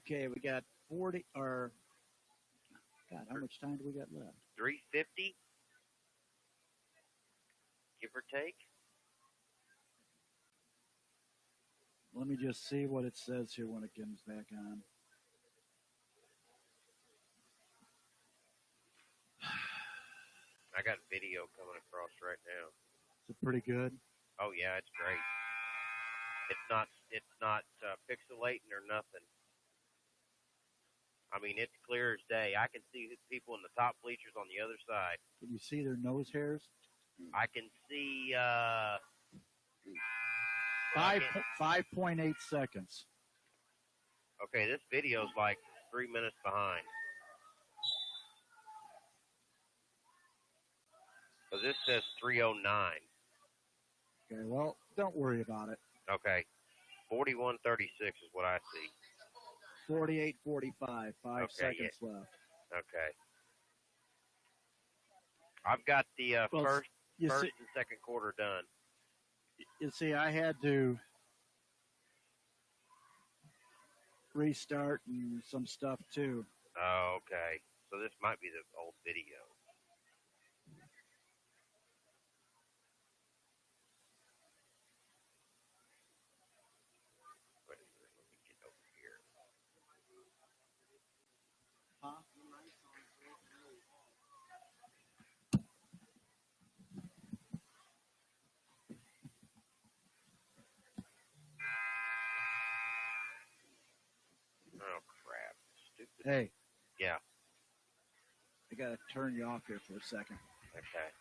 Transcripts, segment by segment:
Okay, we got 40, or, God, how much time do we got left? 350, give or take. Let me just see what it says here when it comes back on. I got video coming across right now. Is it pretty good? Oh yeah, it's great. It's not pixelating or nothing. I mean, it's clear as day. I can see people in the top bleachers on the other side. Can you see their nose hairs? I can see 5.8 seconds. Okay, this video's like 3 minutes behind. So this says 3:09. Okay, well, don't worry about it. Okay, 41:36 is what I see. 48:45, 5 seconds left. Okay. I've got the first and second quarter done. You see, I had to restart and some stuff too. Oh, okay. So this might be the old video. Wait a minute, let me get over here. Huh? Oh, crap. Stupid. Hey. Yeah. I got to turn you off here for a second. Okay.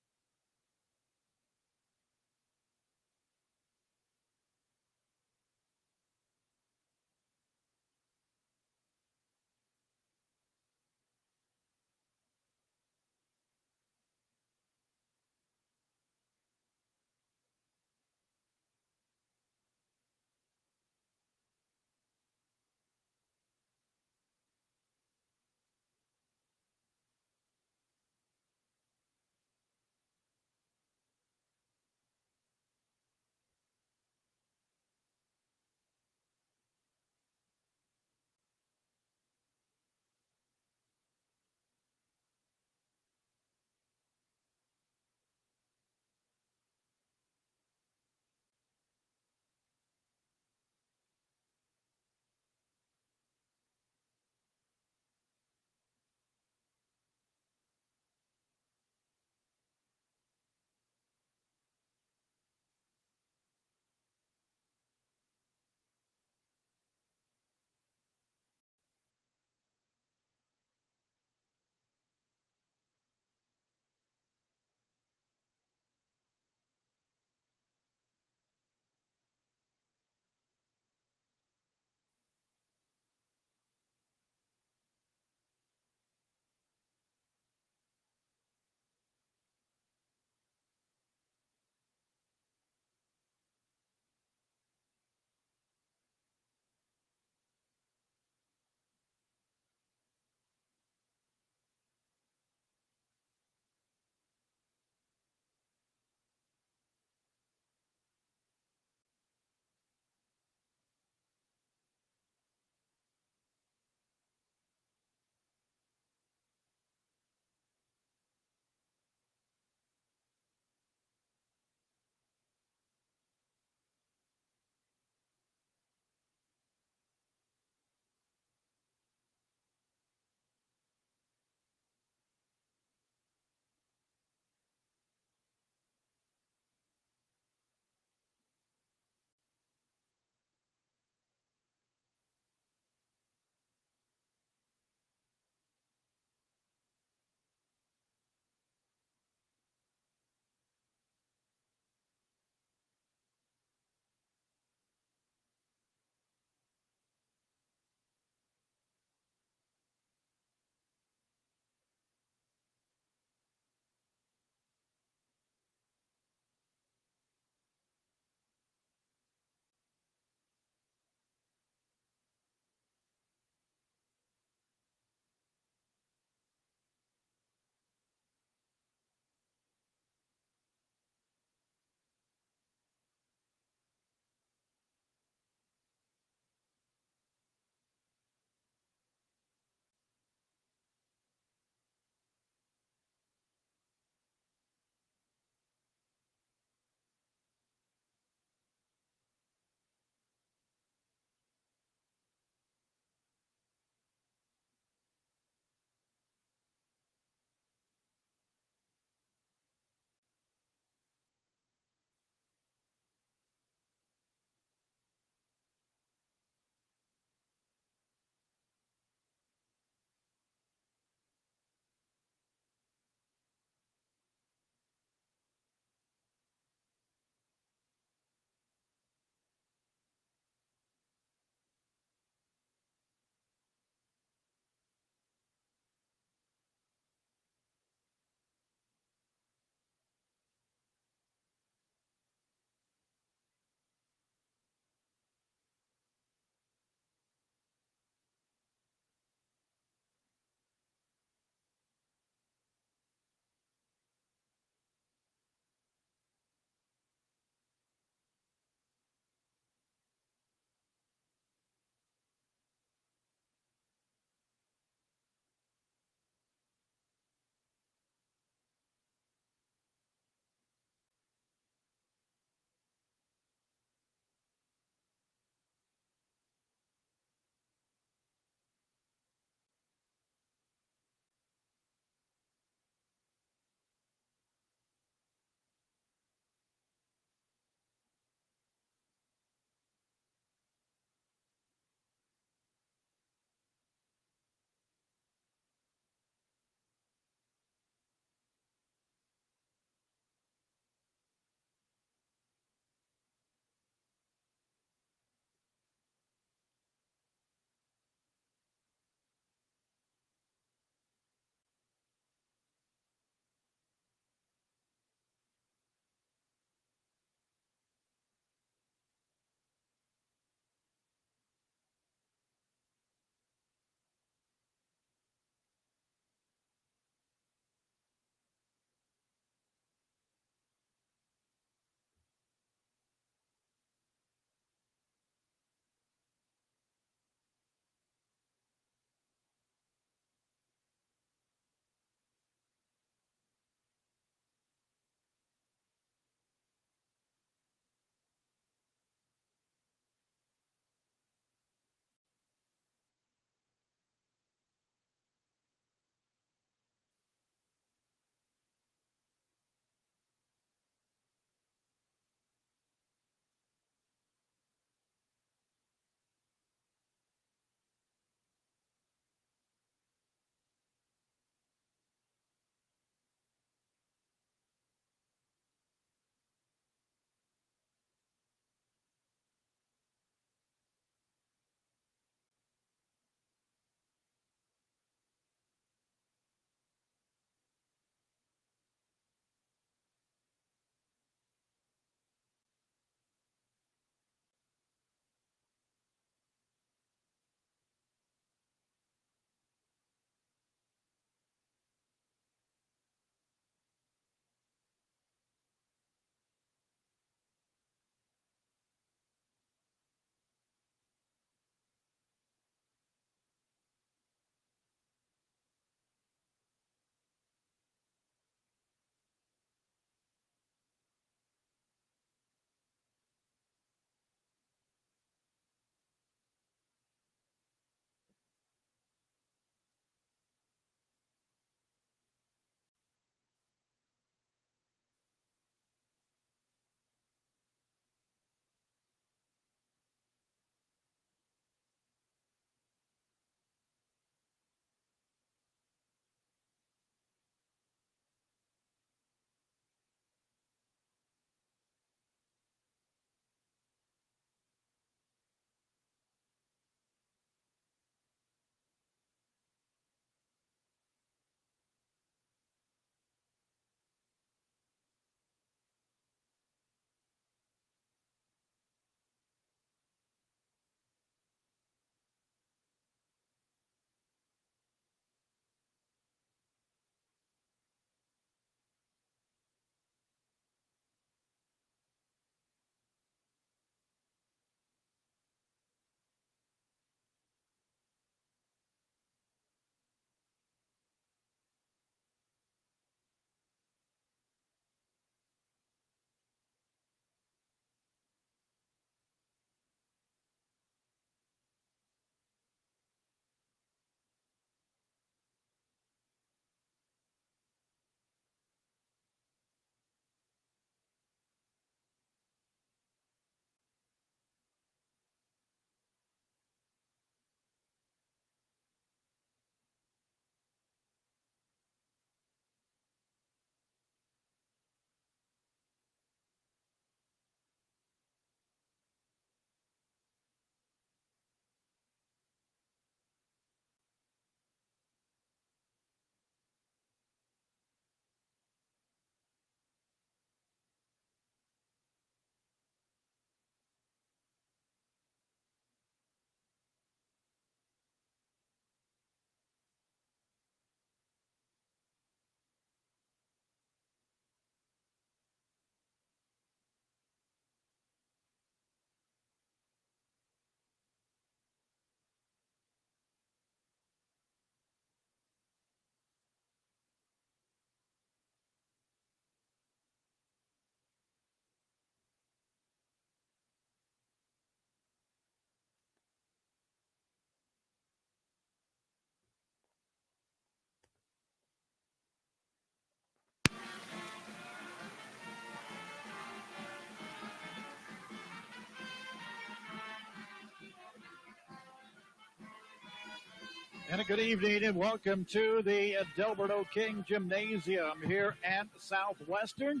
And good evening and welcome to the Delberto King Gymnasium here at Southwestern.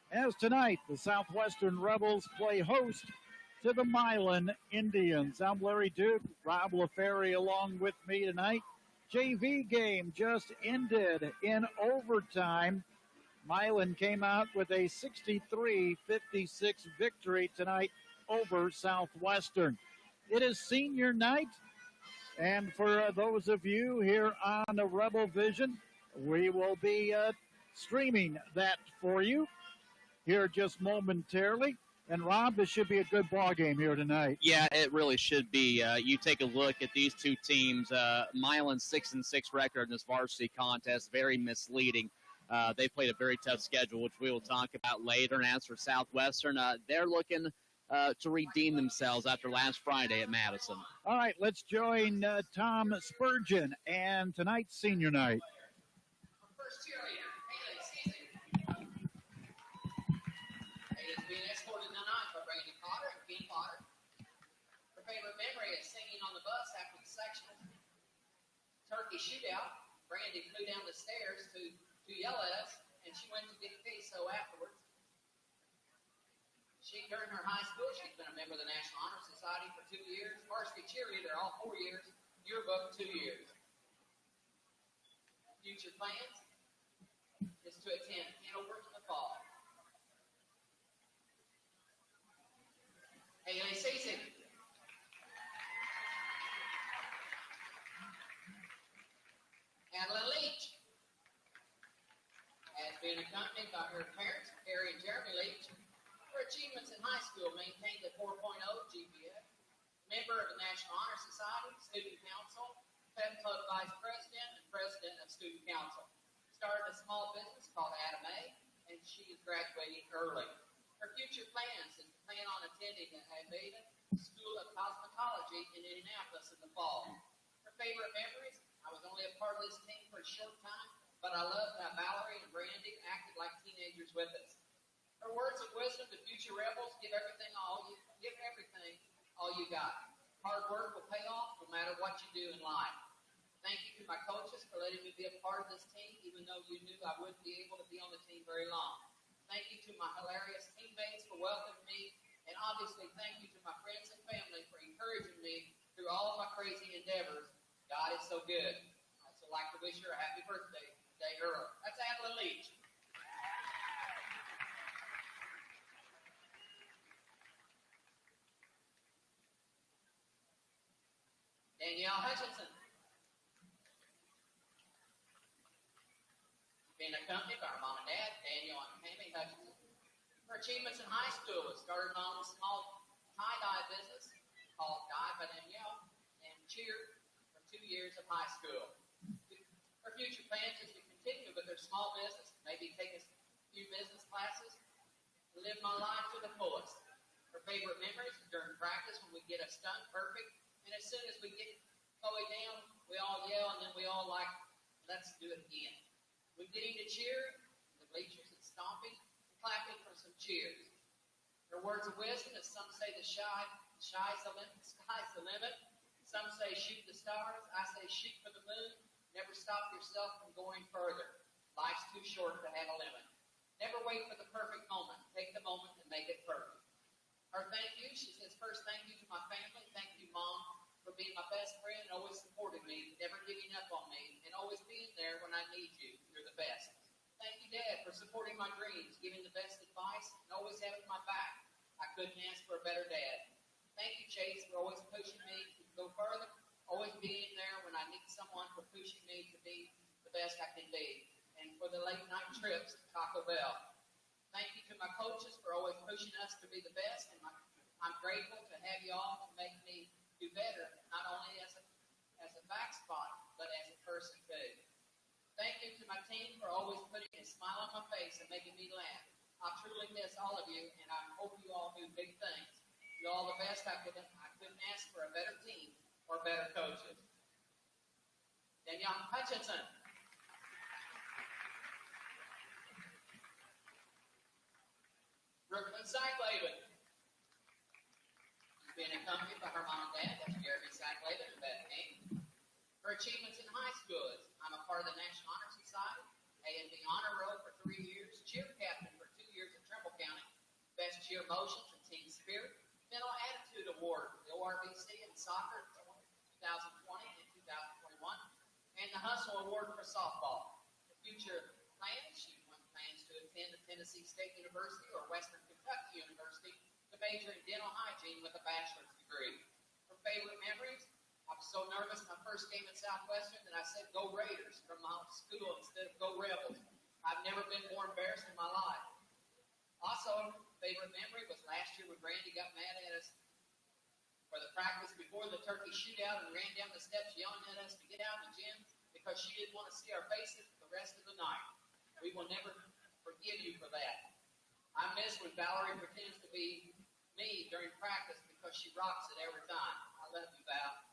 As tonight, the Southwestern Rebels play host to the Milan Indians. I'm Larry Duke, Rob LaFerry along with me tonight. JV game just ended in overtime. Milan came out with a 63-56 victory tonight over Southwestern. It is senior night, and for those of you here on the Rebel Vision, we will be streaming that for you here just momentarily. And Rob, this should be a good ball game here tonight. Yeah, it really should be. You take a look at these two teams. Milan's 6-6 record in this varsity contest, very misleading. They played a very tough schedule, which we will talk about later. And as for Southwestern, they're looking to redeem themselves after last Friday at Madison. All right, let's join Tom Spurgeon and tonight's senior night. First cheerleader, Haley Season. Haley's being escorted tonight by Brandy Potter and Ken Potter. Her favorite memory is singing on the bus after the sectional turkey shootout. Brandy flew down the stairs to yell at us, and she went to get queso afterwards. During her high school, she's been a member of the National Honor Society for 2 years, varsity cheerleader all 4 years, yearbook 2 years. Future plans is to attend Hanover in the fall. Haley Season. Adeline Leach has been accompanied by her parents, Carrie and Jeremy Leach. Her achievements in high school maintained a 4.0 GPA. Member of the National Honor Society, Student Council, Pep Club Vice President, and President of Student Council. Started a small business called Adam A, and she is graduating early. Her future plans is to plan on attending the Aveda School of Cosmetology in Indianapolis in the fall. Her favorite memories, I was only a part of this team for a short time, but I loved how Valerie and Brandy acted like teenagers with us. Her words of wisdom to future rebels: give everything all you got. Hard work will pay off no matter what you do in life. Thank you to my coaches for letting me be a part of this team, even though you knew I wouldn't be able to be on the team very long. Thank you to my hilarious teammates for welcoming me, and obviously thank you to my friends and family for encouraging me through all of my crazy endeavors. God is so good. I'd also like to wish her a happy birthday today early. That's Adeline Leach. Danielle Hutchinson. Being accompanied by her mom and dad, Danielle and Tammy Hutchinson. Her achievements in high school was started on a small tie-dye business called Dye by Danielle and cheered for 2 years of high school. Her future plans is to continue with her small business, maybe take a few business classes, and live my life to the fullest. Her favorite memories is during practice when we get a stunt perfect. And as soon as we get Chloe down, we all yell, and then we all like, let's do it again. We get into cheer, the bleachers and stomping, and clapping for some cheers. Her words of wisdom is some say the sky's the limit. Some say shoot the stars. I say shoot for the moon. Never stop yourself from going further. Life's too short to have a limit. Never wait for the perfect moment. Take the moment and make it perfect. Her thank you, she says, first, thank you to my family. Thank you, Mom, for being my best friend and always supporting me, never giving up on me, and always being there when I need you. You're the best. Thank you, Dad, for supporting my dreams, giving the best advice, and always having my back. I couldn't ask for a better dad. Thank you, Chase, for always pushing me to go further, always being there when I need someone, for pushing me to be the best I can be, and for the late night trips to Taco Bell. Thank you to my coaches for always pushing us to be the best, and I'm grateful to have you all to make me do better, not only as a back spot, but as a person too. Thank you to my team for always putting a smile on my face and making me laugh. I truly miss all of you, and I hope you all do big things. You're all the best. I couldn't ask for a better team or better coaches. Danielle Hutchinson. Brooklyn Cyclaven. She's being accompanied by her mom and dad. That's Jeremy Cyclaven and Beth King. Her Her achievements in high school is I'm a part of the National Honor Society, A&B Honor Roll for 3 years, cheer captain for 2 years in Trimble County, best cheer motions and team spirit, mental attitude award for the ORVC in soccer 2020 and 2021, and the Hustle Award for softball. The future plans, she plans to attend the Tennessee State University or Western Kentucky University to major in dental hygiene with a bachelor's degree. Her favorite memories, I was so nervous my first game at Southwestern that I said "Go Raiders" from my school instead of "Go Rebels." I've never been more embarrassed in my life. Also, favorite memory was last year when Randy got mad at us for the practice before the turkey shootout and ran down the steps yelling at us to get out of the gym because she didn't want to see our faces for the rest of the night. We will never forgive you for that. I miss when Valerie pretends to be me during practice because she rocks it every time. I love you, Val.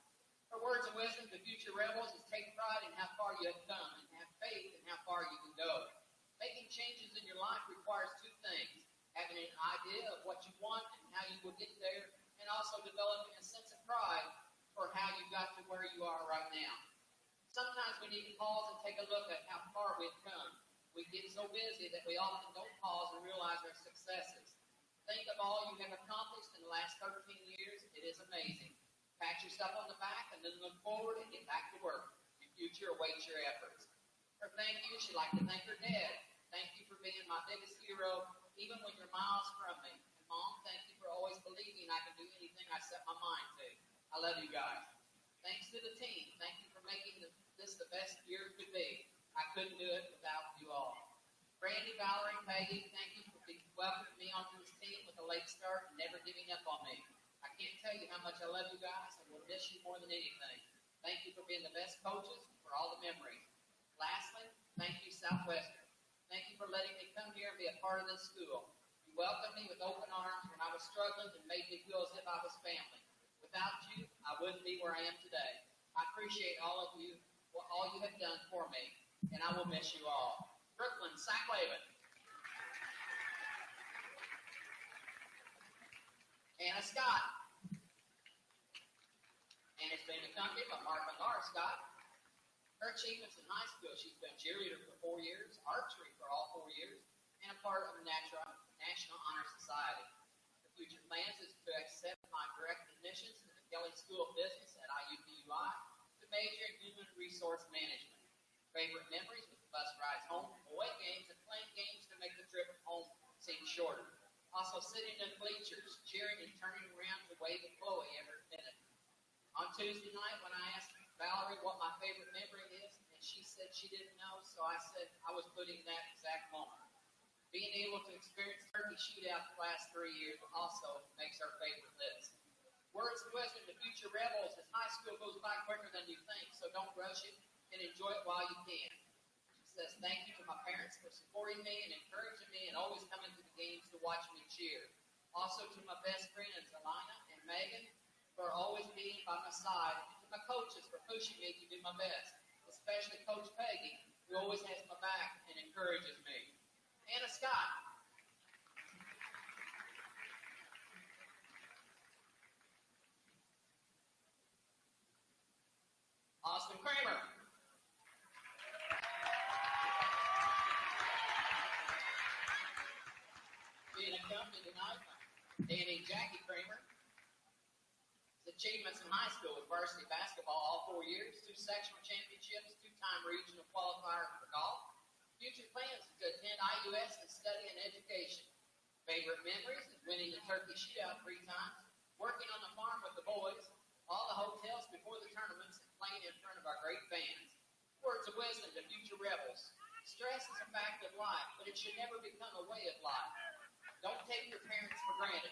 Her words of wisdom to future rebels is take pride in how far you have come and have faith in how far you can go. Making changes in your life requires two things: having an idea of what you want and how you will get there, and also developing a sense of pride for how you got to where you are right now. Sometimes we need to pause and take a look at how far we've come. We get so busy that we often don't pause and realize our successes. Think of all you have accomplished in the last 13 years. It is amazing. Pat yourself on the back and then look forward and get back to work. Your future awaits your efforts. Her thank you, she'd like to thank her dad. Thank you for being my biggest hero, even when you're miles from me. And Mom, thank you for always believing I can do anything I set my mind to. I love you guys. Thanks to the team. Thank you for making this the best year it could be. I couldn't do it without you all. Brandy, Valerie, Peggy, thank you for welcoming me onto this team with a late start and never giving up on me. I can't tell you how much I love you guys and will miss you more than anything. Thank you for being the best coaches and for all the memories. Lastly, thank you, Southwestern. Thank you for letting me come here and be a part of this school. You welcomed me with open arms when I was struggling and made me feel as if I was family. Without you, I wouldn't be where I am today. I appreciate all of you, all you have done for me, and I will miss you all. Brooklyn, Sack-Lavin. Anna Scott. Anna's been accompanied by Mark Scott. Her achievements in high school, she's been cheerleader for 4 years, archery for all 4 years, and a part of the National Honor Society. Her future plans is to accept my direct admissions to the Kelly School of Business at IUPUI to major in human resource management. Favorite memories was the bus rides home, away games, and playing games to make the trip home seem shorter. Also sitting in bleachers, cheering and turning around to wave at Chloe every minute. On Tuesday night, when I asked Valerie what my favorite memory is, and she said she didn't know, so I said I was putting that exact moment. Being able to experience turkey shootout the last 3 years also makes our favorite list. Words of wisdom to future rebels as high school goes by quicker than you think, so don't rush it and enjoy it while you can. Says thank you to my parents for supporting me and encouraging me and always coming to the games to watch me cheer. Also to my best friends, Alina and Megan, for always being by my side, and to my coaches for pushing me to do my best, especially Coach Peggy, who always has my back and encourages me. Anna Scott. Austin Kramer. Being accompanied tonight by Danny and Jackie Kramer. His achievements in high school with varsity basketball all 4 years, 2 sectional championships, 2-time regional qualifier for golf. Future plans is to attend IUS and study in education. Favorite memories is winning the turkey shootout 3 times, working on the farm with the boys, all the hotels before the tournaments, and playing in front of our great fans. Words of wisdom to future rebels. Stress is a fact of life, but it should never become a way of life. Don't take your parents for granted.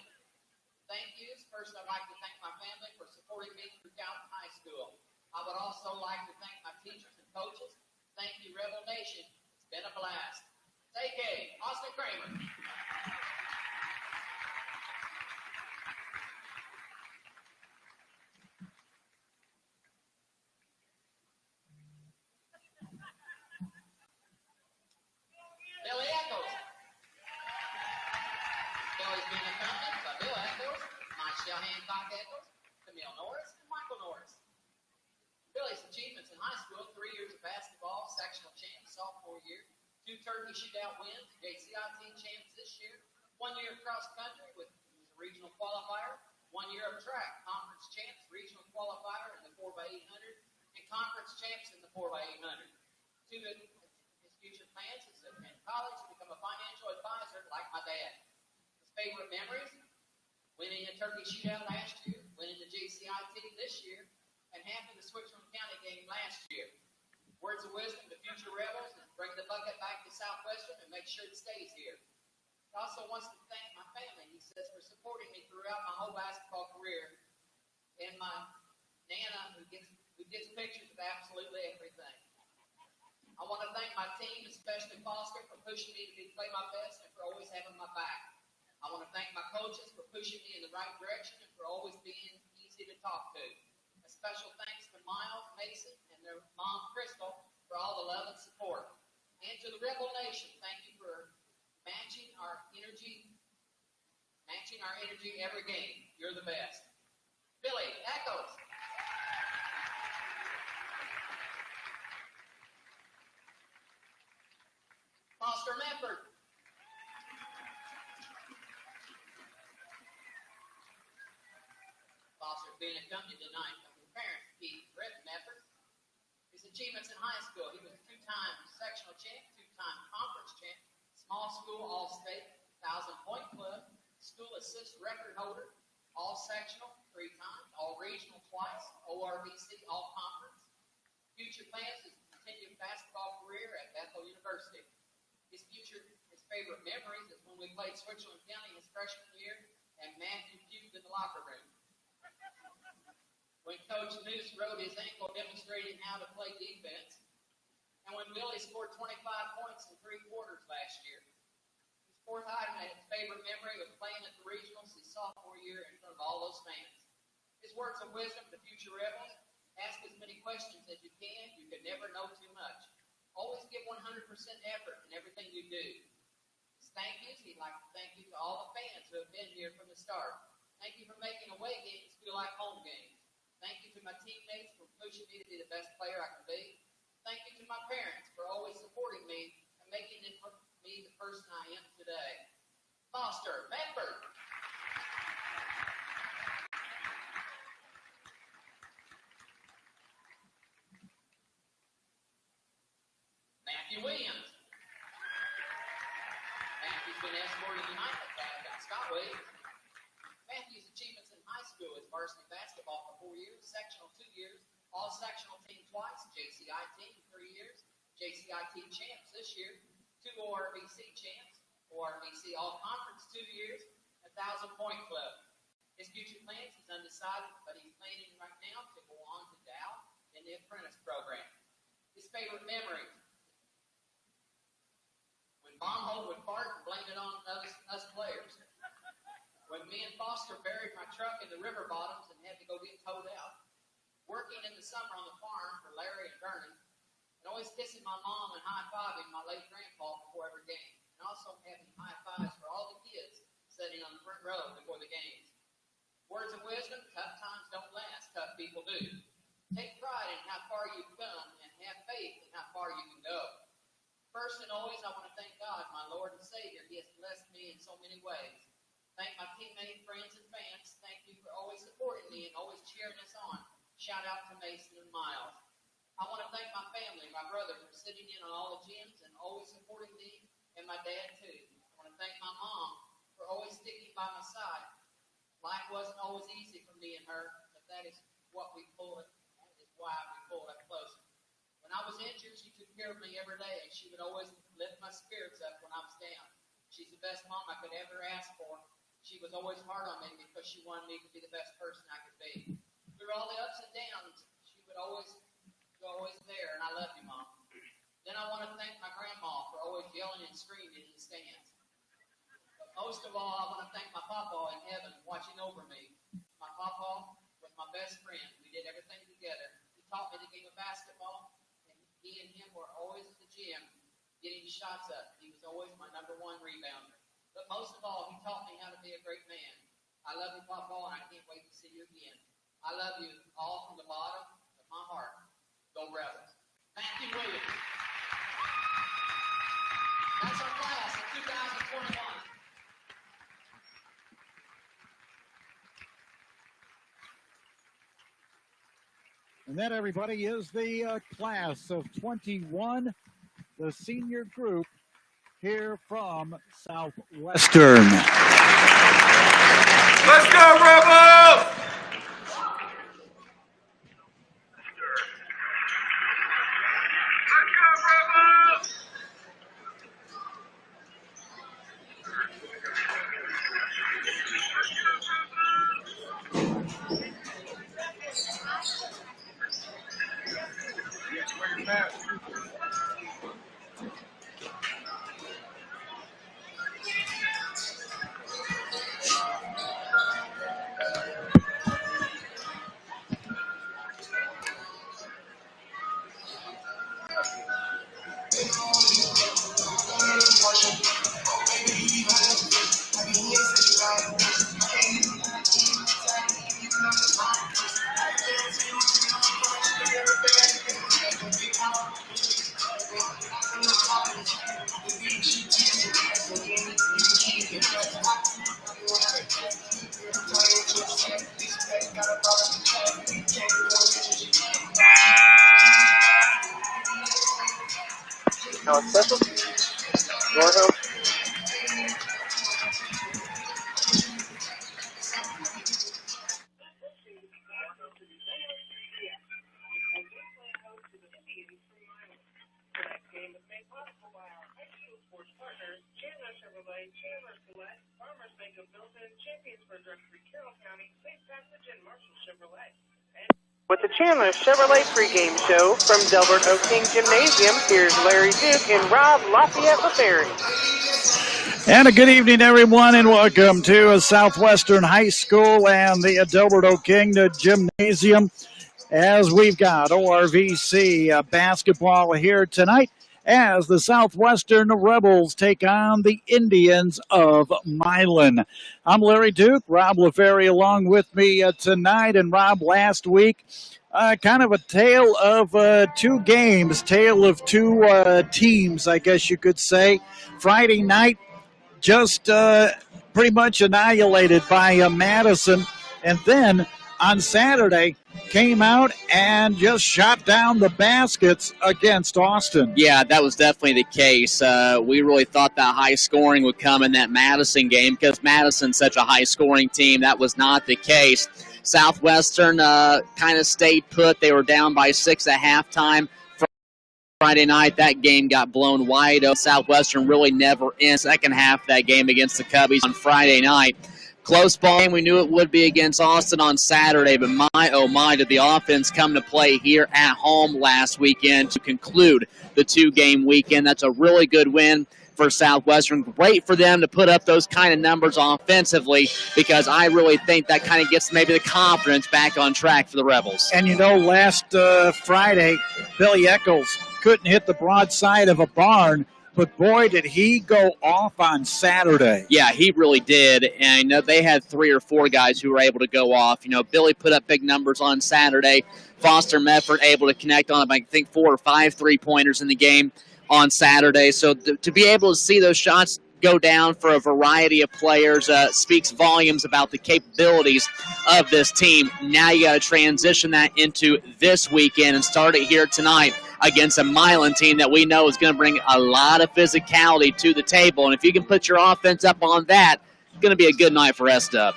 Thank yous. First, I'd like to thank my family for supporting me throughout high school. I would also like to thank my teachers and coaches. Thank you, Rebel Nation. It's been a blast. Take care. Austin Kramer. Billy Eccles. Billy's been accompanied by Bill Eccles, Michelle Hancock Eccles, Camille Norris, and Michael Norris. Billy's achievements in high school, 3 years of basketball, sectional champs, sophomore year, 2 turkey shootout wins, JCIT champs this year, 1 year of cross country with a regional qualifier, 1 year of track, conference champs, regional qualifier in the 4x800, and conference champs in the 4x800. 2 of his future plans is to attend college to become a financial advisor like my dad. His favorite memories, winning a turkey shootout last year, winning the JCIT this year, and having the Switzerland County game last year. Words of wisdom to future rebels and bring the bucket back to Southwestern and make sure it stays here. He also wants to thank my family, he says, for supporting me throughout my whole basketball career, and my Nana, who gets pictures of absolutely everything. I want to thank my team, especially Foster, for pushing me to play my best and for always having my back. I want to thank my coaches for pushing me in the right direction and for always being easy to talk to. A special thanks to Miles, Mason, and their mom, Crystal, for all the love and support. And to the Rebel Nation, thank you for matching our energy every game. You're the best. Billy, echoes. Foster Medford. Foster being accompanied tonight by his parents, Keith Brett Medford. His achievements in high school, he was a 2-time sectional champ, 2-time conference champ, small school all-state, 1,000-point club, school assist record holder, all-sectional 3 times, all-regional twice, ORVC all-conference. Future plans is to continue basketball career at Bethel University. His favorite memories is when we played Switzerland County his freshman year and Matthew puked in the locker room. When Coach Moose rode his ankle demonstrating how to play defense. And when Billy scored 25 points in 3 quarters last year. His fourth item, his favorite memory was playing at the regionals his sophomore year in front of all those fans. His words of wisdom to future rebels, ask as many questions as you can. You can never know too much. Always give 100% effort in everything you do. His thank yous, he'd like to thank you to all the fans who have been here from the start. Thank you for making away games feel like home games. Thank you to my teammates for pushing me to be the best player I can be. Thank you to my parents for always supporting me and making me the person I am today. Foster Medford. Matthew Williams. Matthew's been escorted tonight by Scott Williams. Matthew's achievements in high school is varsity basketball for 4 years, sectional 2 years, all-sectional team twice, JCIT 3 years, JCIT champs this year, 2 ORVC champs, ORVC all-conference 2 years, 1,000-point club. His future plans is undecided, but he's planning right now to go on to Dow in the apprentice program. His favorite memories. When Baumholt would fart and blame it on us players. When me and Foster buried my truck in the river bottoms and had to go get towed out. Working in the summer on the farm for Larry and Vernon. And always kissing my mom and high-fiving my late grandpa before every game. And also having high-fives for all the kids sitting on the front row before the games. Words of wisdom, tough times don't last, tough people do. Take pride in how far you've come and have faith in how far you can go. First and always, I want to thank God, my Lord and Savior. He has blessed me in so many ways. Thank my teammates, friends, and fans. Thank you for always supporting me and always cheering us on. Shout out to Mason and Miles. I want to thank my family, my brother, for sitting in on all the gyms and always supporting me, and my dad, too. I want to thank my mom for always sticking by my side. Life wasn't always easy for me and her, but that is what we pull it. That is why we pull it closer. When I was injured, she took care of me every day, and she would always lift my spirits up when I was down. She's the best mom I could ever ask for. She was always hard on me because she wanted me to be the best person I could be. Through all the ups and downs, she would always there, and I love you, Mom. Then I want to thank my grandma for always yelling and screaming in the stands. But most of all, I want to thank my papa in heaven watching over me. My papa was my best friend. We did everything together. He taught me the game of basketball, and he and him were always at the gym getting shots up. He was always my number 1 rebounder. But most of all, he taught me how to be a great man. I love you, Papa, and I can't wait to see you again. I love you all from the bottom of my heart. Go Rebels. Matthew Williams. That's our class of 2021. And that, everybody, is the class of 21, the senior group here from Southwestern. Let's go, Rebels! Now it's special. Your home. With the Chandler Chevrolet pregame show from Delbert O. King Gymnasium, here's Larry Duke and Rob Lafayette LaFerry. And a good evening, everyone, and welcome to Southwestern High School and the Delbert O. King Gymnasium, as we've got ORVC basketball here tonight as the Southwestern Rebels take on the Indians of Milan. I'm Larry Duke, Rob LaFerry along with me tonight. And Rob, last week, kind of a tale of two games, tale of two teams, I guess you could say. Friday night, just pretty much annihilated by Madison. And then on Saturday, came out and just shot down the baskets against Austin. Yeah, that was definitely the case. We really thought that high scoring would come in that Madison game because Madison's such a high-scoring team. That was not the case. Southwestern kind of stayed put. They were down by 6 at halftime. Friday night, that game got blown wide open. Southwestern really never in second half of that game against the Cubbies on Friday night. Close ball game. We knew it would be against Austin on Saturday, but my, oh my, did the offense come to play here at home last weekend to conclude the two-game weekend. That's a really good win for Southwestern. Great for them to put up those kind of numbers offensively because I really think that kind of gets maybe the confidence back on track for the Rebels. And, you know, last Friday, Billy Eccles couldn't hit the broadside of a barn, but boy, did he go off on Saturday. Yeah, he really did. And you know, they had 3 or 4 guys who were able to go off. You know, Billy put up big numbers on Saturday. Foster Mefford able to connect on, I think, 4 or 5 3-pointers in the game on Saturday. So to be able to see those shots go down for a variety of players speaks volumes about the capabilities of this team. Now you got to transition that into this weekend and start it here tonight against a Milan team that we know is going to bring a lot of physicality to the table. And if you can put your offense up on that, it's going to be a good night for S-Dub.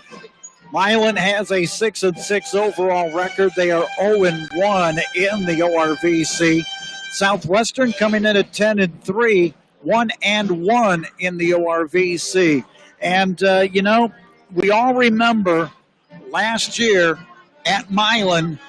Milan has a 6-6 overall record. They are 0-1 in the ORVC. Southwestern coming in at 10-3, 1-1 in the ORVC. And, you know, we all remember last year at Milan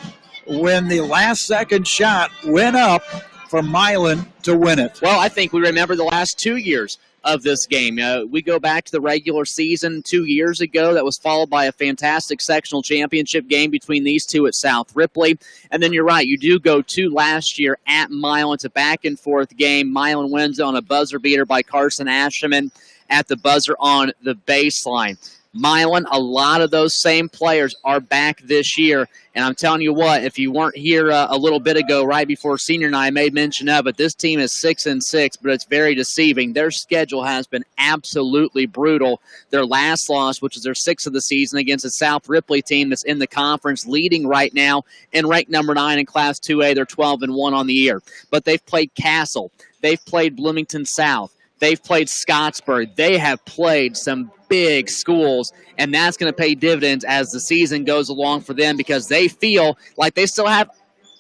when the last-second shot went up for Milan to win it. Well, I think we remember the last 2 years of this game. We go back to the regular season 2 years ago. That was followed by a fantastic sectional championship game between these two at South Ripley. And then you're right, you do go to last year at Milan. It's a back-and-forth game. Milan wins on a buzzer beater by Carson Asherman at the buzzer on the baseline. Milan, a lot of those same players are back this year. And I'm telling you what, if you weren't here a little bit ago, right before senior night, I made mention of it. This team is 6-6, but it's very deceiving. Their schedule has been absolutely brutal. Their last loss, which is their 6th of the season, against a South Ripley team that's in the conference, leading right now and ranked number 9 in Class 2A. They're 12-1 on the year. But they've played Castle. They've played Bloomington South. They've played Scottsburg. They have played some big schools, and that's going to pay dividends as the season goes along for them because they feel like they still have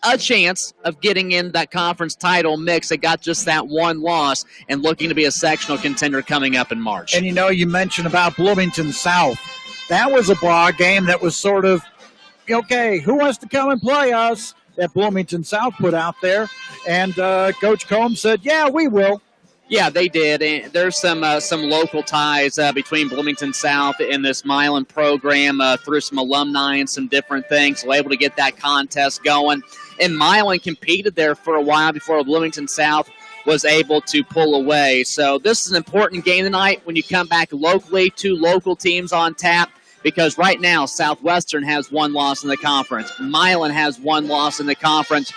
a chance of getting in that conference title mix. They got just that one loss and looking to be a sectional contender coming up in March. And, you mentioned about Bloomington South. That was a ball game that was sort of, okay, who wants to come and play us? That Bloomington South put out there. And Coach Combs said, yeah, we will. Yeah, they did. And there's some local ties between Bloomington South and this Milan program through some alumni and some different things. So able to get that contest going. And Milan competed there for a while before Bloomington South was able to pull away. So this is an important game tonight when you come back locally. 2 local teams on tap. Because right now Southwestern has 1 loss in the conference. Milan has 1 loss in the conference.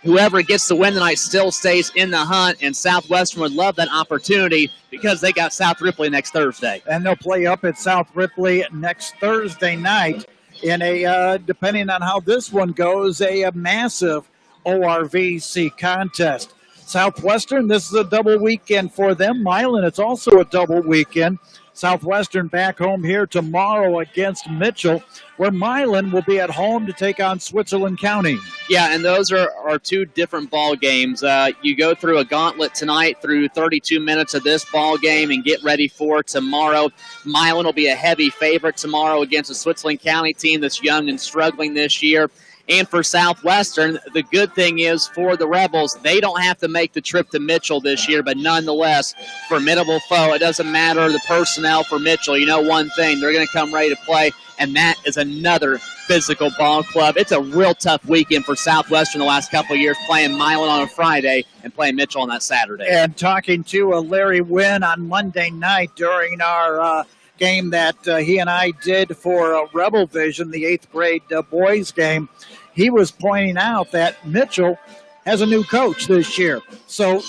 Whoever gets the win tonight still stays in the hunt, and Southwestern would love that opportunity because they got South Ripley next Thursday. And they'll play up at South Ripley next Thursday night in a, depending on how this one goes, a massive ORVC contest. Southwestern, this is a double weekend for them. Milan, it's also a double weekend. Southwestern back home here tomorrow against Mitchell, where Milan will be at home to take on Switzerland County. Yeah, and those are 2 different ball games. You go through a gauntlet tonight through 32 minutes of this ball game and get ready for tomorrow. Milan will be a heavy favorite tomorrow against a Switzerland County team that's young and struggling this year. And for Southwestern, the good thing is for the Rebels, they don't have to make the trip to Mitchell this year, but nonetheless, formidable foe. It doesn't matter the personnel for Mitchell. You know one thing, they're going to come ready to play, and that is another physical ball club. It's a real tough weekend for Southwestern the last couple of years, playing Milan on a Friday and playing Mitchell on that Saturday. And talking to Larry Wynn on Monday night during our game that he and I did for Rebel Vision, the 8th grade boys game, he was pointing out that Mitchell has a new coach this year. So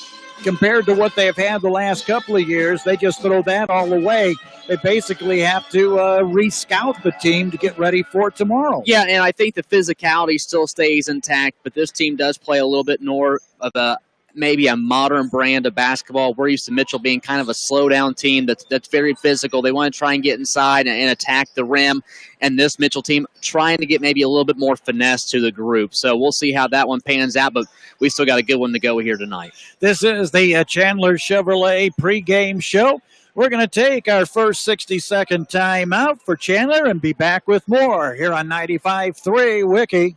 compared to what they've had the last couple of years, they just throw that all away. They basically have to re-scout the team to get ready for tomorrow. Yeah, and I think the physicality still stays intact, but this team does play a little bit more of maybe a modern brand of basketball. We're used to Mitchell being kind of a slow-down team that's very physical. They want to try and get inside and attack the rim. And this Mitchell team trying to get maybe a little bit more finesse to the group. So we'll see how that one pans out, but we still got a good one to go here tonight. This is the Chandler Chevrolet pregame show. We're going to take our first 60-second time out for Chandler and be back with more here on 95.3 Wiki.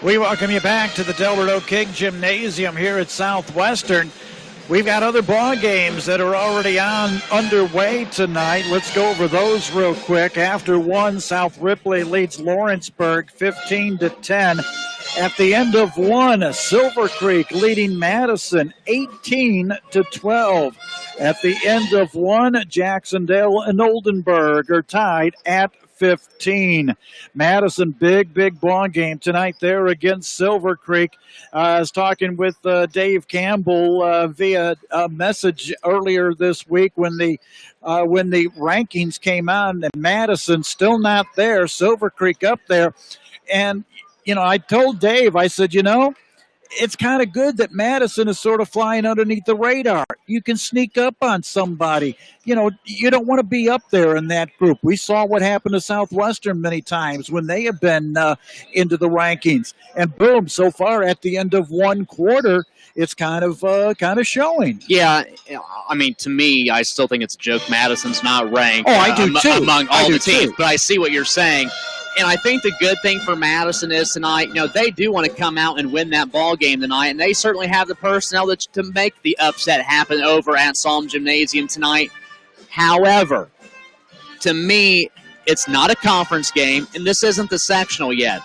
We welcome you back to the Delbert O'King Gymnasium here at Southwestern. We've got other ball games that are already underway tonight. Let's go over those real quick. After one, South Ripley leads Lawrenceburg 15-10. At the end of one, Silver Creek leading Madison 18-12. At the end of one, Jacksonville and Oldenburg are tied at 15. Madison, big ball game tonight there against Silver Creek. I was talking with Dave Campbell via a message earlier this week when the rankings came out, and Madison still not there, Silver Creek up there. And, I told Dave, I said, it's kind of good that Madison is sort of flying underneath the radar. You can sneak up on somebody. You don't want to be up there in that group. We saw what happened to Southwestern many times when they have been into the rankings. And boom, so far at the end of one quarter, it's kind of showing. Yeah, I mean, to me, I still think it's a joke Madison's not ranked. Oh, I do too. Among all the teams, too. But I see what you're saying. And I think the good thing for Madison is tonight, they do want to come out and win that ball game tonight, and they certainly have the personnel to make the upset happen over at Psalm Gymnasium tonight. However, to me, it's not a conference game, and this isn't the sectional yet.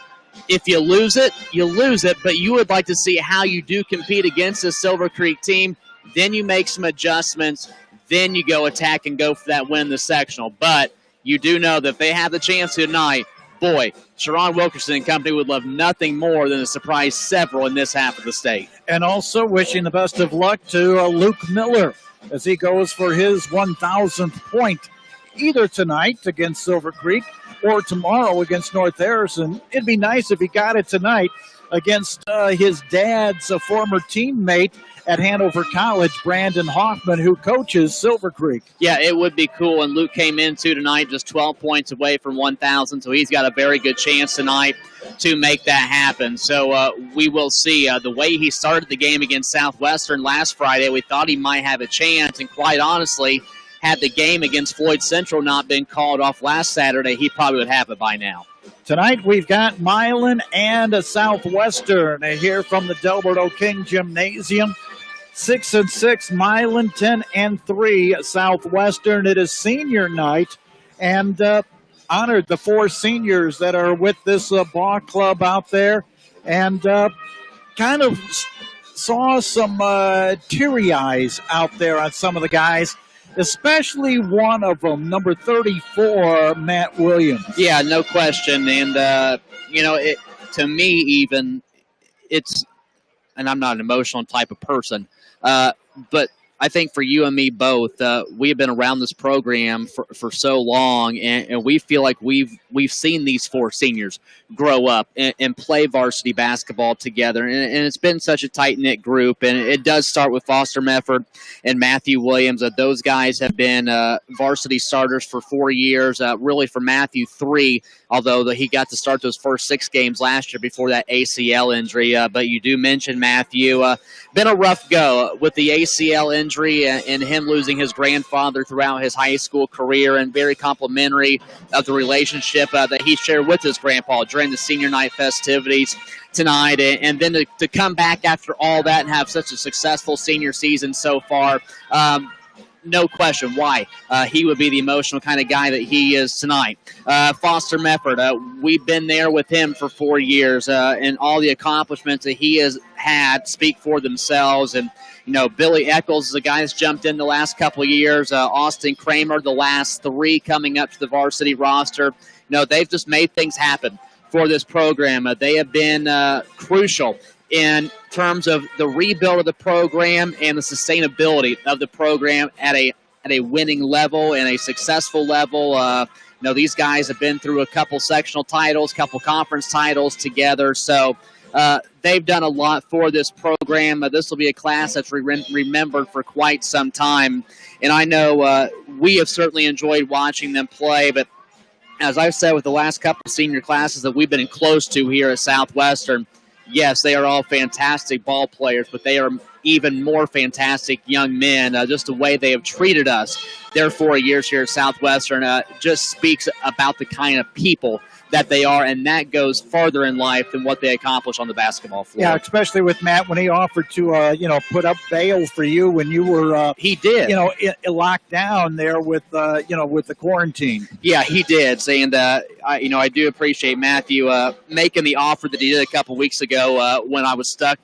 If you lose it, you lose it, but you would like to see how you do compete against this Silver Creek team. Then you make some adjustments. Then you go attack and go for that win in the sectional. But you do know that if they have the chance tonight, boy, Sharon Wilkerson and company would love nothing more than to surprise several in this half of the state. And also wishing the best of luck to Luke Miller as he goes for his 1,000th point either tonight against Silver Creek or tomorrow against North Harrison. It'd be nice if he got it tonight against his dad's former teammate at Hanover College, Brandon Hoffman, who coaches Silver Creek. Yeah, it would be cool. And Luke came into tonight just 12 points away from 1,000, so he's got a very good chance tonight to make that happen. So we will see. The way he started the game against Southwestern last Friday, we thought he might have a chance, and quite honestly, had the game against Floyd Central not been called off last Saturday, he probably would have it by now. Tonight we've got Milan and a Southwestern here from the Delbert O'King Gymnasium. 6-6 Milan, 10-3 Southwestern. It is senior night, and honored the four seniors that are with this ball club out there, and kind of saw some teary eyes out there on some of the guys, especially one of them, number 34, Matt Williams. Yeah, no question. And, to me even, it's, and I'm not an emotional type of person, but I think for you and me both, we have been around this program for so long, and we feel like we've seen these four seniors grow up and play varsity basketball together, and it's been such a tight-knit group, and it does start with Foster Mefford and Matthew Williams. Those guys have been varsity starters for 4 years, really for Matthew 3, although he got to start those first 6 games last year before that ACL injury. But you do mention Matthew. Been a rough go with the ACL injury and him losing his grandfather throughout his high school career, and very complimentary of the relationship that he shared with his grandpa during the senior night festivities tonight. And then to come back after all that and have such a successful senior season so far, no question why he would be the emotional kind of guy that he is tonight. Foster Mefford, we've been there with him for 4 years, and all the accomplishments that he has had speak for themselves. And, Billy Eccles is a guy that's jumped in the last couple of years. Austin Kramer, the last 3 coming up to the varsity roster. They've just made things happen for this program. They have been crucial in terms of the rebuild of the program and the sustainability of the program at a winning level and a successful level. These guys have been through a couple sectional titles, couple conference titles together. So they've done a lot for this program. This will be a class that's remembered for quite some time. And I know we have certainly enjoyed watching them play, but as I've said with the last couple of senior classes that we've been close to here at Southwestern, yes, they are all fantastic ball players, but they are even more fantastic young men. Just the way they have treated us their 4 years here at Southwestern just speaks about the kind of people that they are, and that goes farther in life than what they accomplish on the basketball floor. Yeah, especially with Matt when he offered to, put up bail for you when you were, he did, locked down there with, with the quarantine. Yeah, he did, and I do appreciate Matthew making the offer that he did a couple weeks ago when I was stuck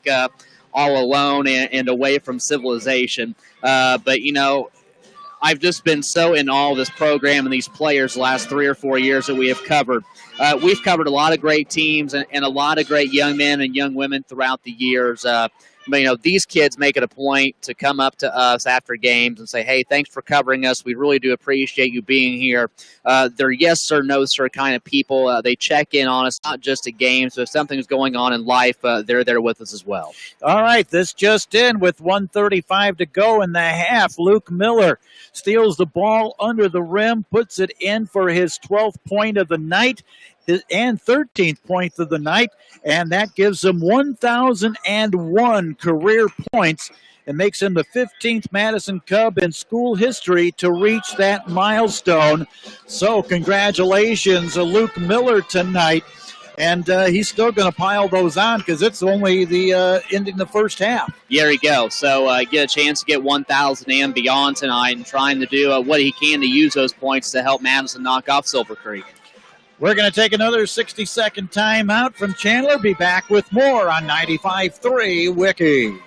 all alone and away from civilization. But I've just been so in awe of this program and these players the last 3 or 4 years that we have covered. We've covered a lot of great teams and a lot of great young men and young women throughout the years. These kids make it a point to come up to us after games and say, hey, thanks for covering us. We really do appreciate you being here. They're yes sir, no sir kind of people. They check in on us, not just at games. So if something's going on in life, they're there with us as well. All right, this just in with 1:35 to go in the half. Luke Miller steals the ball under the rim, puts it in for his 12th point of the night and 13th point of the night, and that gives him 1,001 career points and makes him the 15th Madison Cub in school history to reach that milestone. So congratulations, Luke Miller tonight. And he's still going to pile those on because it's only the ending the first half. There you go. So get a chance to get 1,000 and beyond tonight and trying to do what he can to use those points to help Madison knock off Silver Creek. We're going to take another 60-second timeout from Chandler. Be back with more on 95.3 Wiki.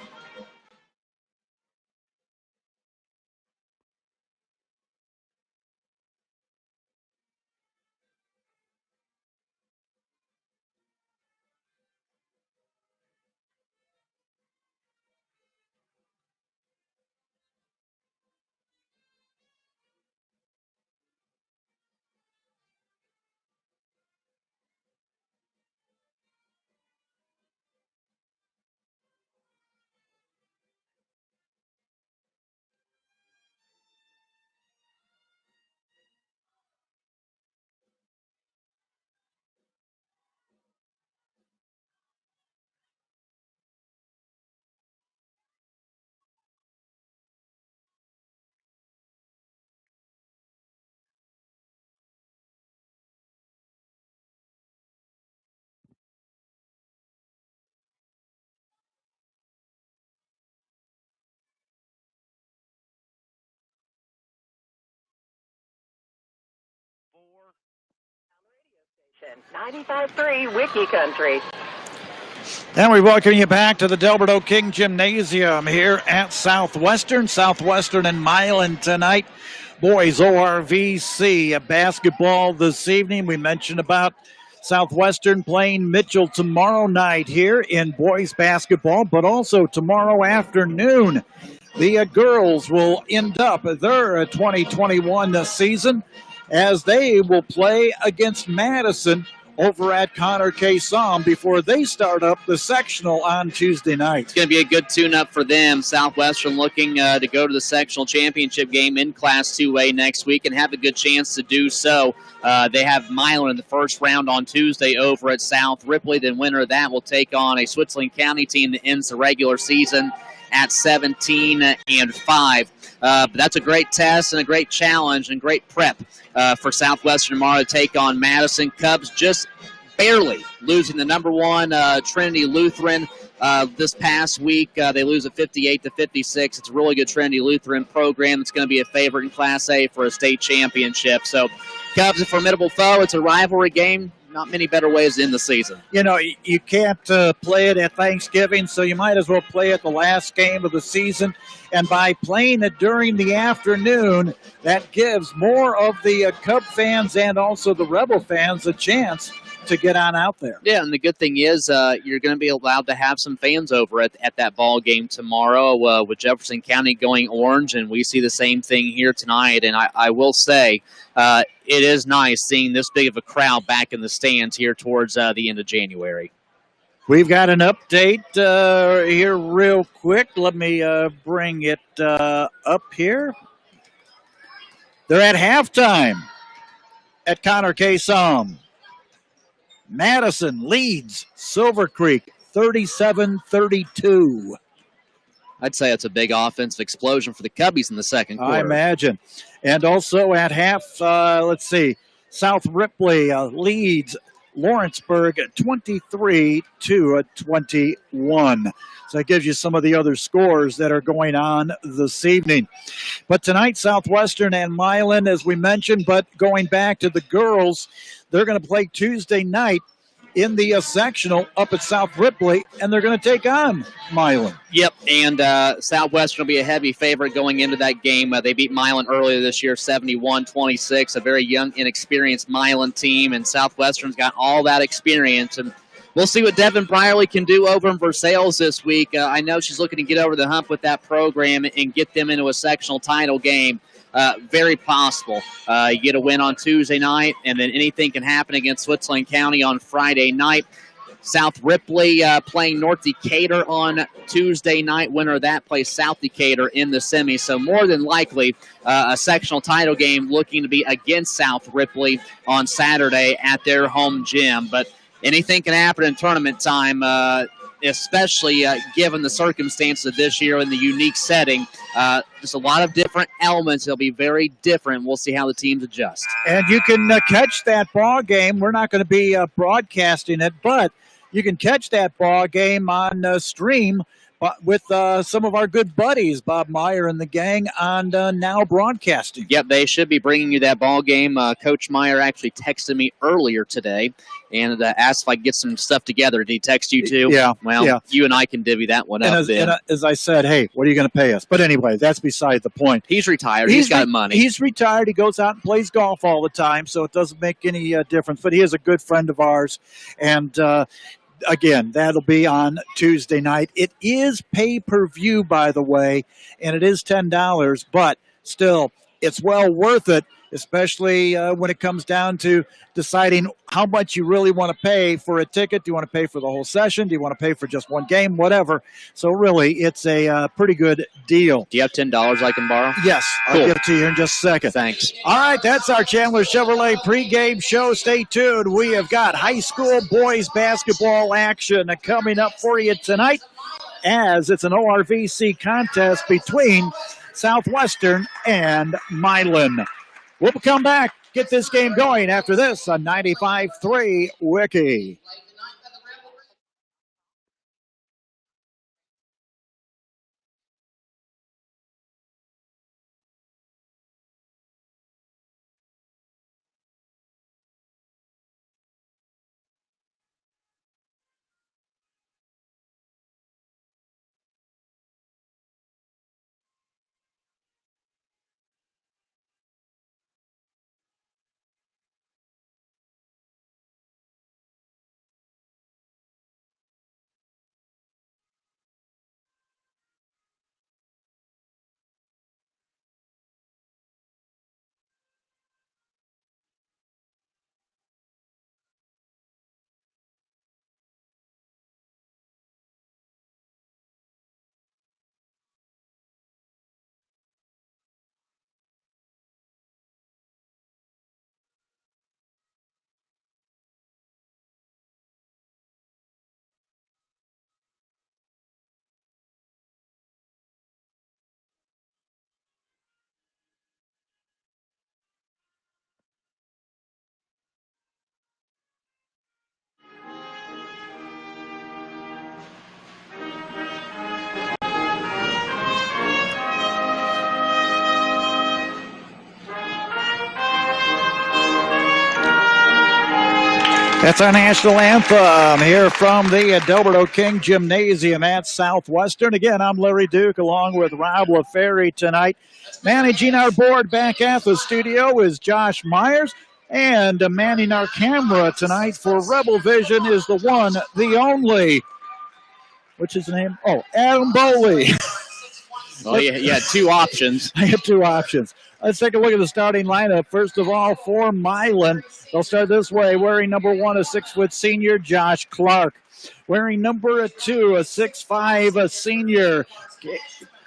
Station 95.3 Wiki Country. And we welcome you back to the Delbert O'King Gymnasium here at Southwestern. Southwestern and Milan tonight. Boys ORVC basketball this evening. We mentioned about Southwestern playing Mitchell tomorrow night here in boys basketball, but also tomorrow afternoon. The girls will end up their 2021 season as they will play against Madison over at Connor K. Somm before they start up the sectional on Tuesday night. It's going to be a good tune-up for them. Southwestern looking to go to the sectional championship game in Class 2A next week and have a good chance to do so. They have Milan in the first round on Tuesday over at South Ripley. Then winner of that will take on a Switzerland County team that ends the regular season at 17-5. But that's a great test and a great challenge and great prep for Southwestern tomorrow to take on Madison. Cubs just barely losing the number one Trinity Lutheran this past week. They lose at 58-56. It's a really good Trinity Lutheran program. It's going to be a favorite in Class A for a state championship. So Cubs a formidable foe. It's a rivalry game. Not many better ways to end the season. You know, you can't play it at Thanksgiving, so you might as well play it the last game of the season. And by playing it during the afternoon, that gives more of the Cub fans and also the Rebel fans a chance to get on out there. Yeah, and the good thing is you're going to be allowed to have some fans over at that ball game tomorrow with Jefferson County going orange, and we see the same thing here tonight. And I will say it is nice seeing this big of a crowd back in the stands here towards the end of January. We've got an update here real quick. Let me bring it up here. They're at halftime at Connor K. Somm. Madison leads Silver Creek 37-32. I'd say it's a big offensive explosion for the Cubbies in the second quarter. I imagine. And also at half, let's see, South Ripley leads Lawrenceburg 23-21. So that gives you some of the other scores that are going on this evening. But tonight, Southwestern and Milan, as we mentioned, but going back to the girls, they're going to play Tuesday night in the sectional up at South Ripley, and they're going to take on Milan. Yep, and Southwestern will be a heavy favorite going into that game. They beat Milan earlier this year, 71-26, a very young, inexperienced Milan team, and Southwestern's got all that experience. And we'll see what Devin Brierly can do over in Versailles this week. I know she's looking to get over the hump with that program and get them into a sectional title game. Very possible. You get a win on Tuesday night, and then anything can happen against Switzerland County on Friday night. South Ripley playing North Decatur on Tuesday night. Winner of that plays South Decatur in the semi. So more than likely a sectional title game looking to be against South Ripley on Saturday at their home gym. But anything can happen in tournament time, especially given the circumstances of this year in the unique setting. Just a lot of different elements. It'll be very different. We'll see how the teams adjust. And you can catch that ball game. We're not going to be broadcasting it, but you can catch that ball game on stream with some of our good buddies, Bob Meyer and the gang, on Now Broadcasting. Yep, they should be bringing you that ball game. Coach Meyer actually texted me earlier today and asked if I could get some stuff together. Did he text you too? Yeah. Well, yeah. You and I can divvy that one up then. And as I said, hey, what are you going to pay us? But anyway, that's beside the point. He's retired. He's got money. He's retired. He goes out and plays golf all the time, so it doesn't make any difference. But he is a good friend of ours. And again, that'll be on Tuesday night. It is pay-per-view, by the way, and it is $10, but still, it's well worth it, especially when it comes down to deciding how much you really want to pay for a ticket. Do you want to pay for the whole session? Do you want to pay for just one game? Whatever. So really, it's a pretty good deal. Do you have $10 I can borrow? Yes, cool. I'll give it to you in just a second. Thanks. All right, that's our Chandler Chevrolet pregame show. Stay tuned. We have got high school boys basketball action coming up for you tonight, as it's an ORVC contest between Southwestern and Milan. We'll come back, get this game going after this on 95.3 Wiki. That's our national anthem here from the Delbert O'King Gymnasium at Southwestern. Again, I'm Larry Duke along with Rob LaFerry tonight. Managing our board back at the studio is Josh Myers. And manning our camera tonight for Rebel Vision is the one, the only, what's his name? Oh, Adam Bowley. Well, you had two options. I had two options. Let's take a look at the starting lineup. First of all, for Milan, they'll start this way. Wearing number 1, a 6-foot senior, Josh Clark. Wearing number 2, a 6'5", a senior,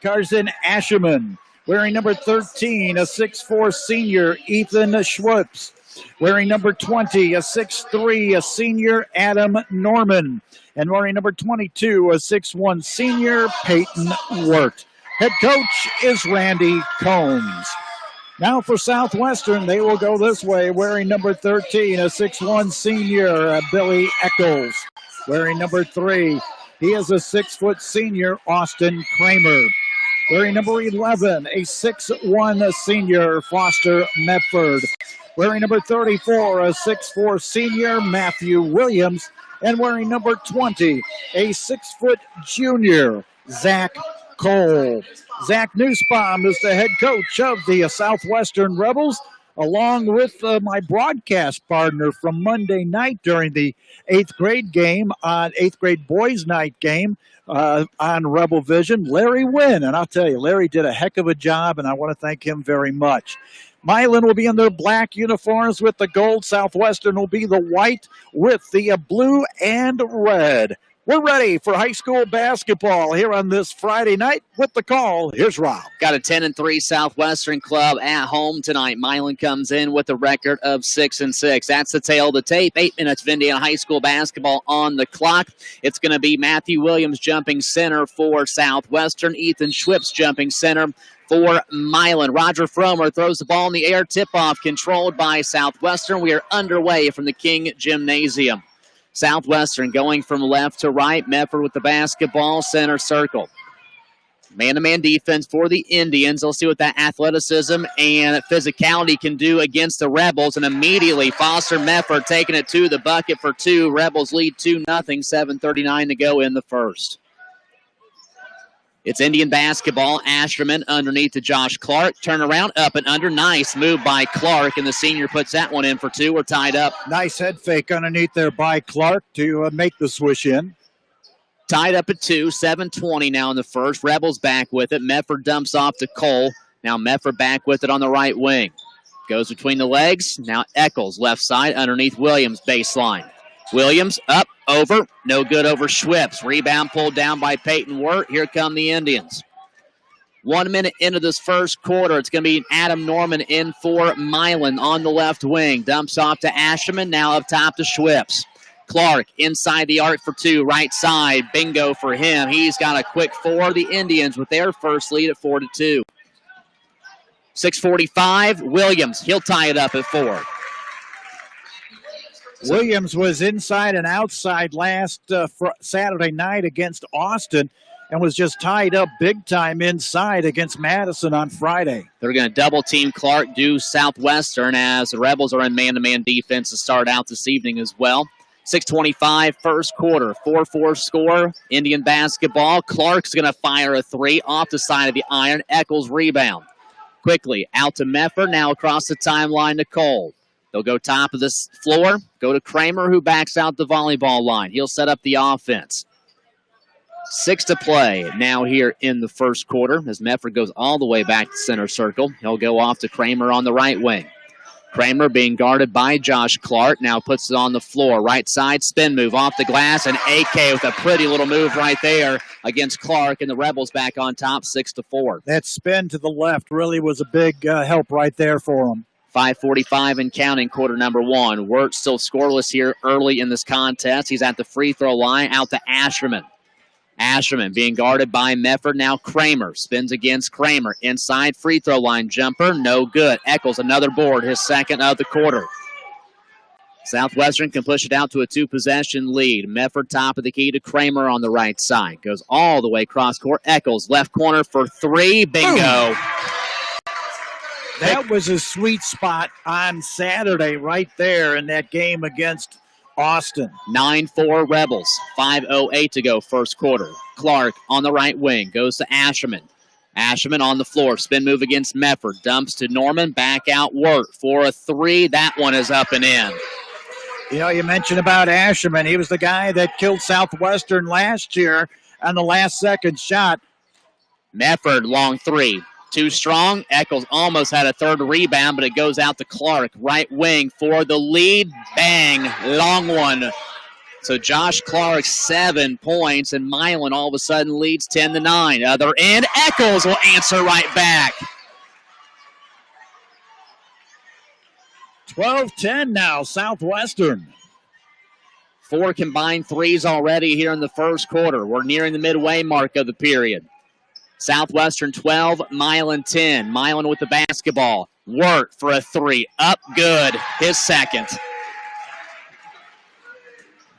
Carson Asherman. Wearing number 13, a 6'4", senior, Ethan Schwupps. Wearing number 20, a 6'3", a senior, Adam Norman. And wearing number 22, a 6'1", senior, Peyton Wirt. Head coach is Randy Combs. Now for Southwestern, they will go this way. Wearing number 13, a 6'1", senior, Billy Eccles. Wearing number 3, he is a 6-foot senior, Austin Kramer. Wearing number 11, a 6'1", senior, Foster Medford. Wearing number 34, a 6'4 senior, Matthew Williams. And wearing number 20, a 6-foot junior, Zach Cole. Zach Nussbaum is the head coach of the Southwestern Rebels, along with my broadcast partner from Monday night during the 8th grade game, on 8th grade boys night game on Rebel Vision, Larry Wynn. And I'll tell you, Larry did a heck of a job, and I want to thank him very much. Milan will be in their black uniforms with the gold. Southwestern will be the white with the blue and red. We're ready for high school basketball here on this Friday night. With the call, here's Rob. Got a 10-3 Southwestern club at home tonight. Milan comes in with a record of 6-6. That's the tail of the tape. 8 minutes of Indiana high school basketball on the clock. It's going to be Matthew Williams jumping center for Southwestern. Ethan Schwipps jumping center for Milan. Roger Fromer throws the ball in the air. Tip-off controlled by Southwestern. We are underway from the King Gymnasium. Southwestern going from left to right. Medford with the basketball, center circle. Man-to-man defense for the Indians. Let's see what that athleticism and physicality can do against the Rebels. And immediately, Foster Medford taking it to the bucket for 2. Rebels lead 2-0, 7:39 to go in the first. It's Indian basketball. Asherman underneath to Josh Clark. Turnaround, up and under. Nice move by Clark, and the senior puts that one in for 2. We're tied up. Nice head fake underneath there by Clark to make the swish in. Tied up at 2. 7:20 now in the first. Rebels back with it. Medford dumps off to Cole. Now Medford back with it on the right wing. Goes between the legs. Now Eccles left side underneath Williams baseline. Williams up, over, no good over Schwipps. Rebound pulled down by Peyton Wirt. Here come the Indians. 1 minute into this first quarter. It's going to be Adam Norman in for Milan on the left wing. Dumps off to Asherman, now up top to Schwipps. Clark inside the arc for 2, right side. Bingo for him. He's got a quick 4. The Indians with their first lead at 4-2. 6:45, Williams. He'll tie it up at 4. Williams was inside and outside last Saturday night against Austin and was just tied up big time inside against Madison on Friday. They're going to double team Clark, do Southwestern, as the Rebels are in man-to-man defense to start out this evening as well. 6:25 first quarter, 4-4 score. Indian basketball. Clark's going to fire a 3 off the side of the iron. Eccles rebound. Quickly out to Medford, now across the timeline to Cole. They'll go top of this floor, go to Kramer, who backs out the volleyball line. He'll set up the offense. 6 to play now here in the first quarter as Medford goes all the way back to center circle. He'll go off to Kramer on the right wing. Kramer being guarded by Josh Clark, now puts it on the floor. Right side, spin move off the glass, and AK with a pretty little move right there against Clark, and the Rebels back on top 6-4. That spin to the left really was a big help right there for them. 5:45 and counting, quarter number 1. Wirt still scoreless here early in this contest. He's at the free throw line, out to Asherman. Asherman being guarded by Medford. Now Kramer spins against Kramer. Inside free throw line jumper, no good. Eccles, another board, his second of the quarter. Southwestern can push it out to a 2-possession lead. Medford top of the key to Kramer on the right side. Goes all the way cross court. Eccles, left corner for 3. Bingo. Boom. That was a sweet spot on Saturday right there in that game against Austin. 9-4 Rebels. 5:08 to go first quarter. Clark on the right wing. Goes to Asherman. Asherman on the floor. Spin move against Medford. Dumps to Norman. Back out Wirt for a 3. That one is up and in. You know, you mentioned about Asherman. He was the guy that killed Southwestern last year on the last second shot. Medford, long 3. Too strong. Eccles almost had a third rebound, but it goes out to Clark. Right wing for the lead. Bang. Long one. So Josh Clark, 7 points, and Milan all of a sudden leads 10-9. Other end, Eccles will answer right back. 12-10 now, Southwestern. 4 combined threes already here in the first quarter. We're nearing the midway mark of the period. Southwestern 12, Milan 10. Milan with the basketball. Wirt for a 3. Up good. His second.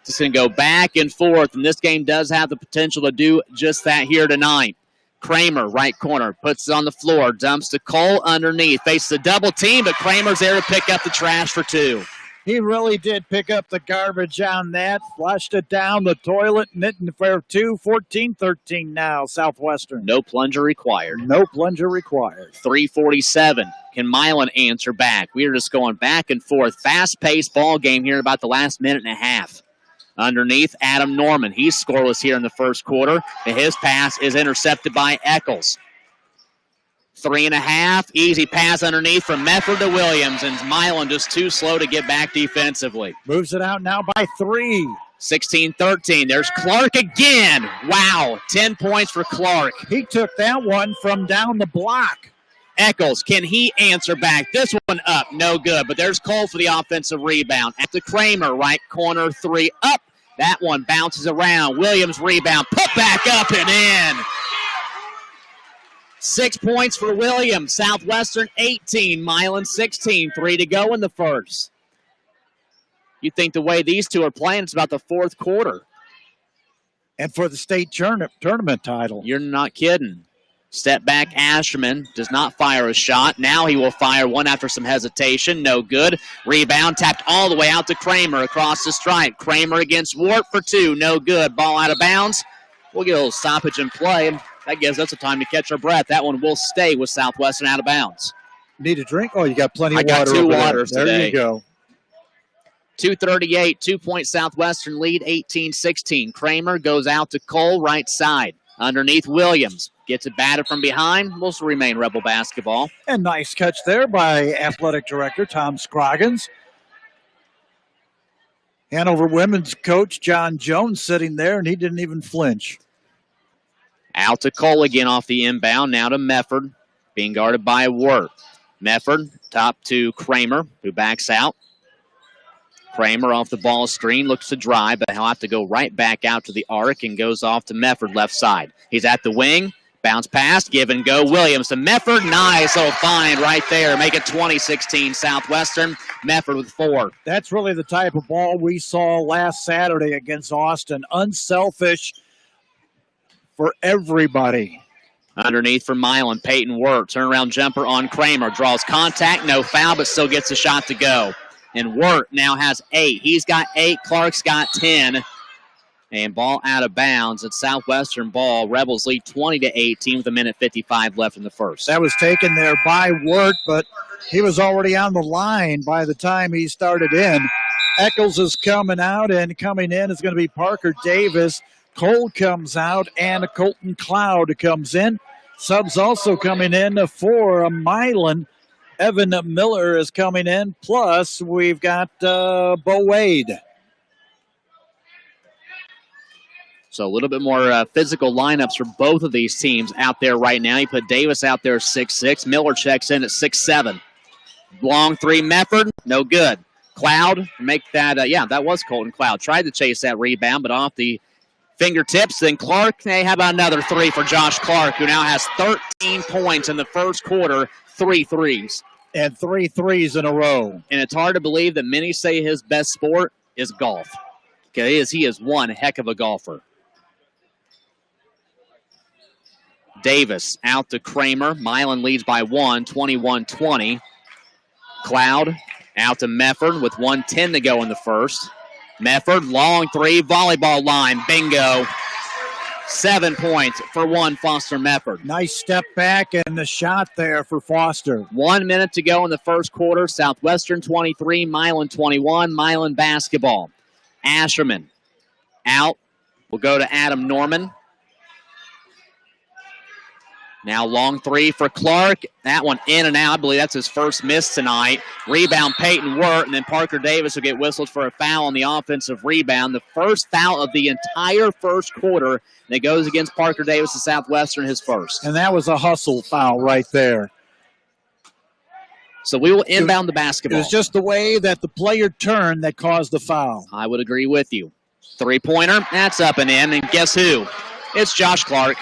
Just going to go back and forth, and this game does have the potential to do just that here tonight. Kramer, right corner, puts it on the floor, dumps to Cole underneath, faces a double team, but Kramer's there to pick up the trash for 2. He really did pick up the garbage on that, flushed it down the toilet, knitting for 2, 14-13 now, Southwestern. No plunger required. No plunger required. 3:47. Can Milan answer back? We are just going back and forth. Fast-paced ball game here in about the last minute and a half. Underneath, Adam Norman. He's scoreless here in the first quarter. And his pass is intercepted by Eccles. 3.5. Easy pass underneath from Mefford to Williams. And Milan just too slow to get back defensively. Moves it out now by 3. 16-13. There's Clark again. Wow. 10 points for Clark. He took that one from down the block. Eccles, can he answer back? This one up, no good. But there's Cole for the offensive rebound. At the Kramer, right corner, 3 up. That one bounces around. Williams rebound, put back up and in. 6 points for Williams. Southwestern 18, Milan 16. 3 to go in the first. You think the way these two are playing, it's about the fourth quarter. And for the state tournament title. You're not kidding. Step back, Asherman does not fire a shot. Now he will fire one after some hesitation. No good. Rebound tapped all the way out to Kramer across the stripe. Kramer against Wart for 2. No good. Ball out of bounds. We'll get a little stoppage in play. That gives us a time to catch our breath. That one will stay with Southwestern out of bounds. Need a drink? Oh, you got plenty of water. I got 2 waters today. There you go. 2:38, 2-point Southwestern lead, 18-16. Kramer goes out to Cole, right side. Underneath Williams. Gets it batted from behind. Will remain Rebel basketball. And nice catch there by Athletic Director Tom Scroggins. Hanover women's coach John Jones sitting there, and he didn't even flinch. Out to Cole again off the inbound. Now to Mefford, being guarded by Wirt. Mefford, top to Kramer, who backs out. Kramer off the ball screen, looks to drive, but he'll have to go right back out to the arc and goes off to Mefford left side. He's at the wing. Bounce pass, give and go. Williams to Mefford. Nice little find right there. Make it 20-16 Southwestern. Mefford with 4. That's really the type of ball we saw last Saturday against Austin. Unselfish for everybody. Underneath for Milan, Peyton Wirt. Turnaround jumper on Kramer. Draws contact, no foul, but still gets a shot to go. And Wirt now has 8. He's got 8. Clark's got 10. And ball out of bounds. It's Southwestern ball. Rebels lead 20-18 with 1:55 left in the first. That was taken there by Wirt, but he was already on the line by the time he started in. Eccles is coming out, and coming in is going to be Parker Davis. Cole comes out, and Colton Cloud comes in. Subs also coming in for Milan. Evan Miller is coming in, plus we've got Bo Wade. So a little bit more physical lineups for both of these teams out there right now. You put Davis out there 6'6". Miller checks in at 6'7". Long 3, Mefford, no good. Cloud, make that, that was Colton Cloud. Tried to chase that rebound, but off the fingertips. Then Clark, hey, how about another 3 for Josh Clark, who now has 13 points in the first quarter, 3 threes. And 3 threes in a row. And it's hard to believe that many say his best sport is golf. Because he is one heck of a golfer. Davis out to Kramer. Milan leads by 1, 21-20. Cloud out to Mefford with 1:10 to go in the first. Mefford, long 3, volleyball line, bingo. 7 points for one Foster Mefford. Nice step back and the shot there for Foster. 1 minute to go in the first quarter. Southwestern 23, Milan 21. Milan basketball. Asherman out. We'll go to Adam Norman. Now long 3 for Clark. That one in and out. I believe that's his first miss tonight. Rebound Peyton Wirt, and then Parker Davis will get whistled for a foul on the offensive rebound. The first foul of the entire first quarter. And it goes against Parker Davis of Southwestern, his first. And that was a hustle foul right there. So we will inbound the basketball. It was just the way that the player turned that caused the foul. I would agree with you. 3-pointer, that's up and in. And guess who? It's Josh Clark.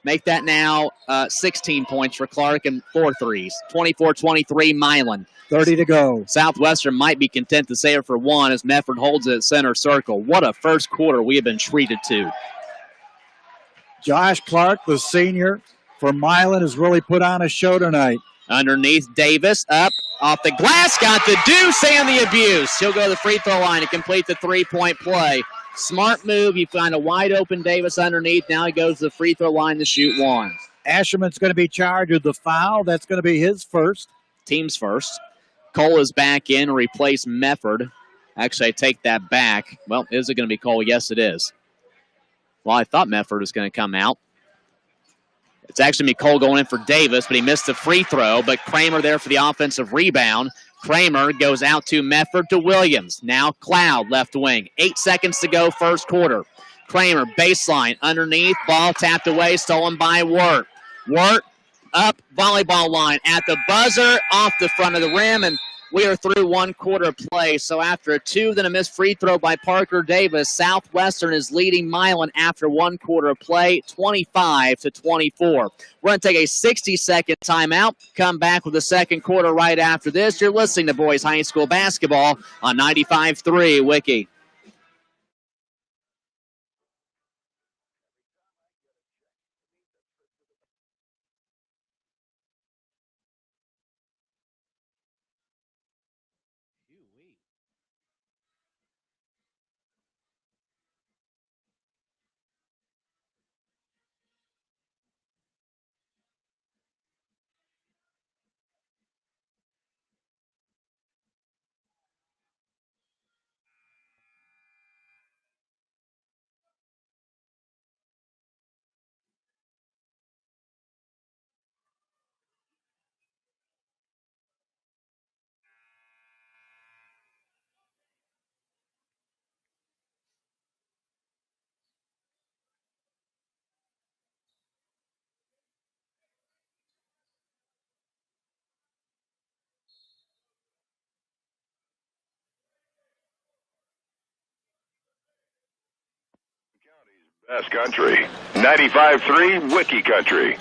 Make that now 16 points for Clark and 4 threes. 24-23 Milan. 30 to go. Southwestern might be content to save it for 1 as Mefford holds it at center circle. What a first quarter we have been treated to. Josh Clark, the senior for Milan, has really put on a show tonight. Underneath Davis, up, off the glass, got the deuce and the abuse. He'll go to the free throw line to complete the three-point play. Smart move. You find a wide-open Davis underneath. Now he goes to the free throw line to shoot one. Asherman's going to be charged with the foul. That's going to be his first. Team's first. Cole is back in to replace Mefford. Actually, I take that back. Well, is it going to be Cole? Yes, it is. Well, I thought Mefford was going to come out. It's actually Cole going in for Davis, but he missed the free throw. But Kramer there for the offensive rebound. Kramer goes out to Mefford to Williams. Now Cloud, left wing. 8 seconds to go, first quarter. Kramer, baseline, underneath. Ball tapped away, stolen by Wirt. Wirt up, volleyball line at the buzzer, off the front of the rim, and we are through one quarter play. So after a two, then a missed free throw by Parker Davis, Southwestern is leading Milan after one quarter of play, 25-24. We're going to take a 60-second timeout, come back with the second quarter right after this. You're listening to Boys High School basketball on 95.3 Wiki. Best country. 95.3 Wiki Country.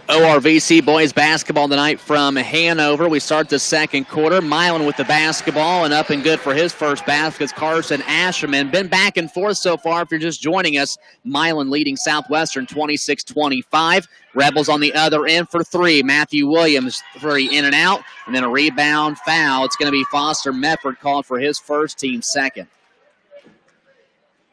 ORVC boys basketball tonight from Hanover. We start the second quarter. Milan with the basketball and up and good for his first baskets. Carson Asherman. Been back and forth so far if you're just joining us. Milan leading Southwestern 26-25. Rebels on the other end for three. Matthew Williams, three in and out. And then a rebound foul. It's going to be Foster Mefford called for his first, team second.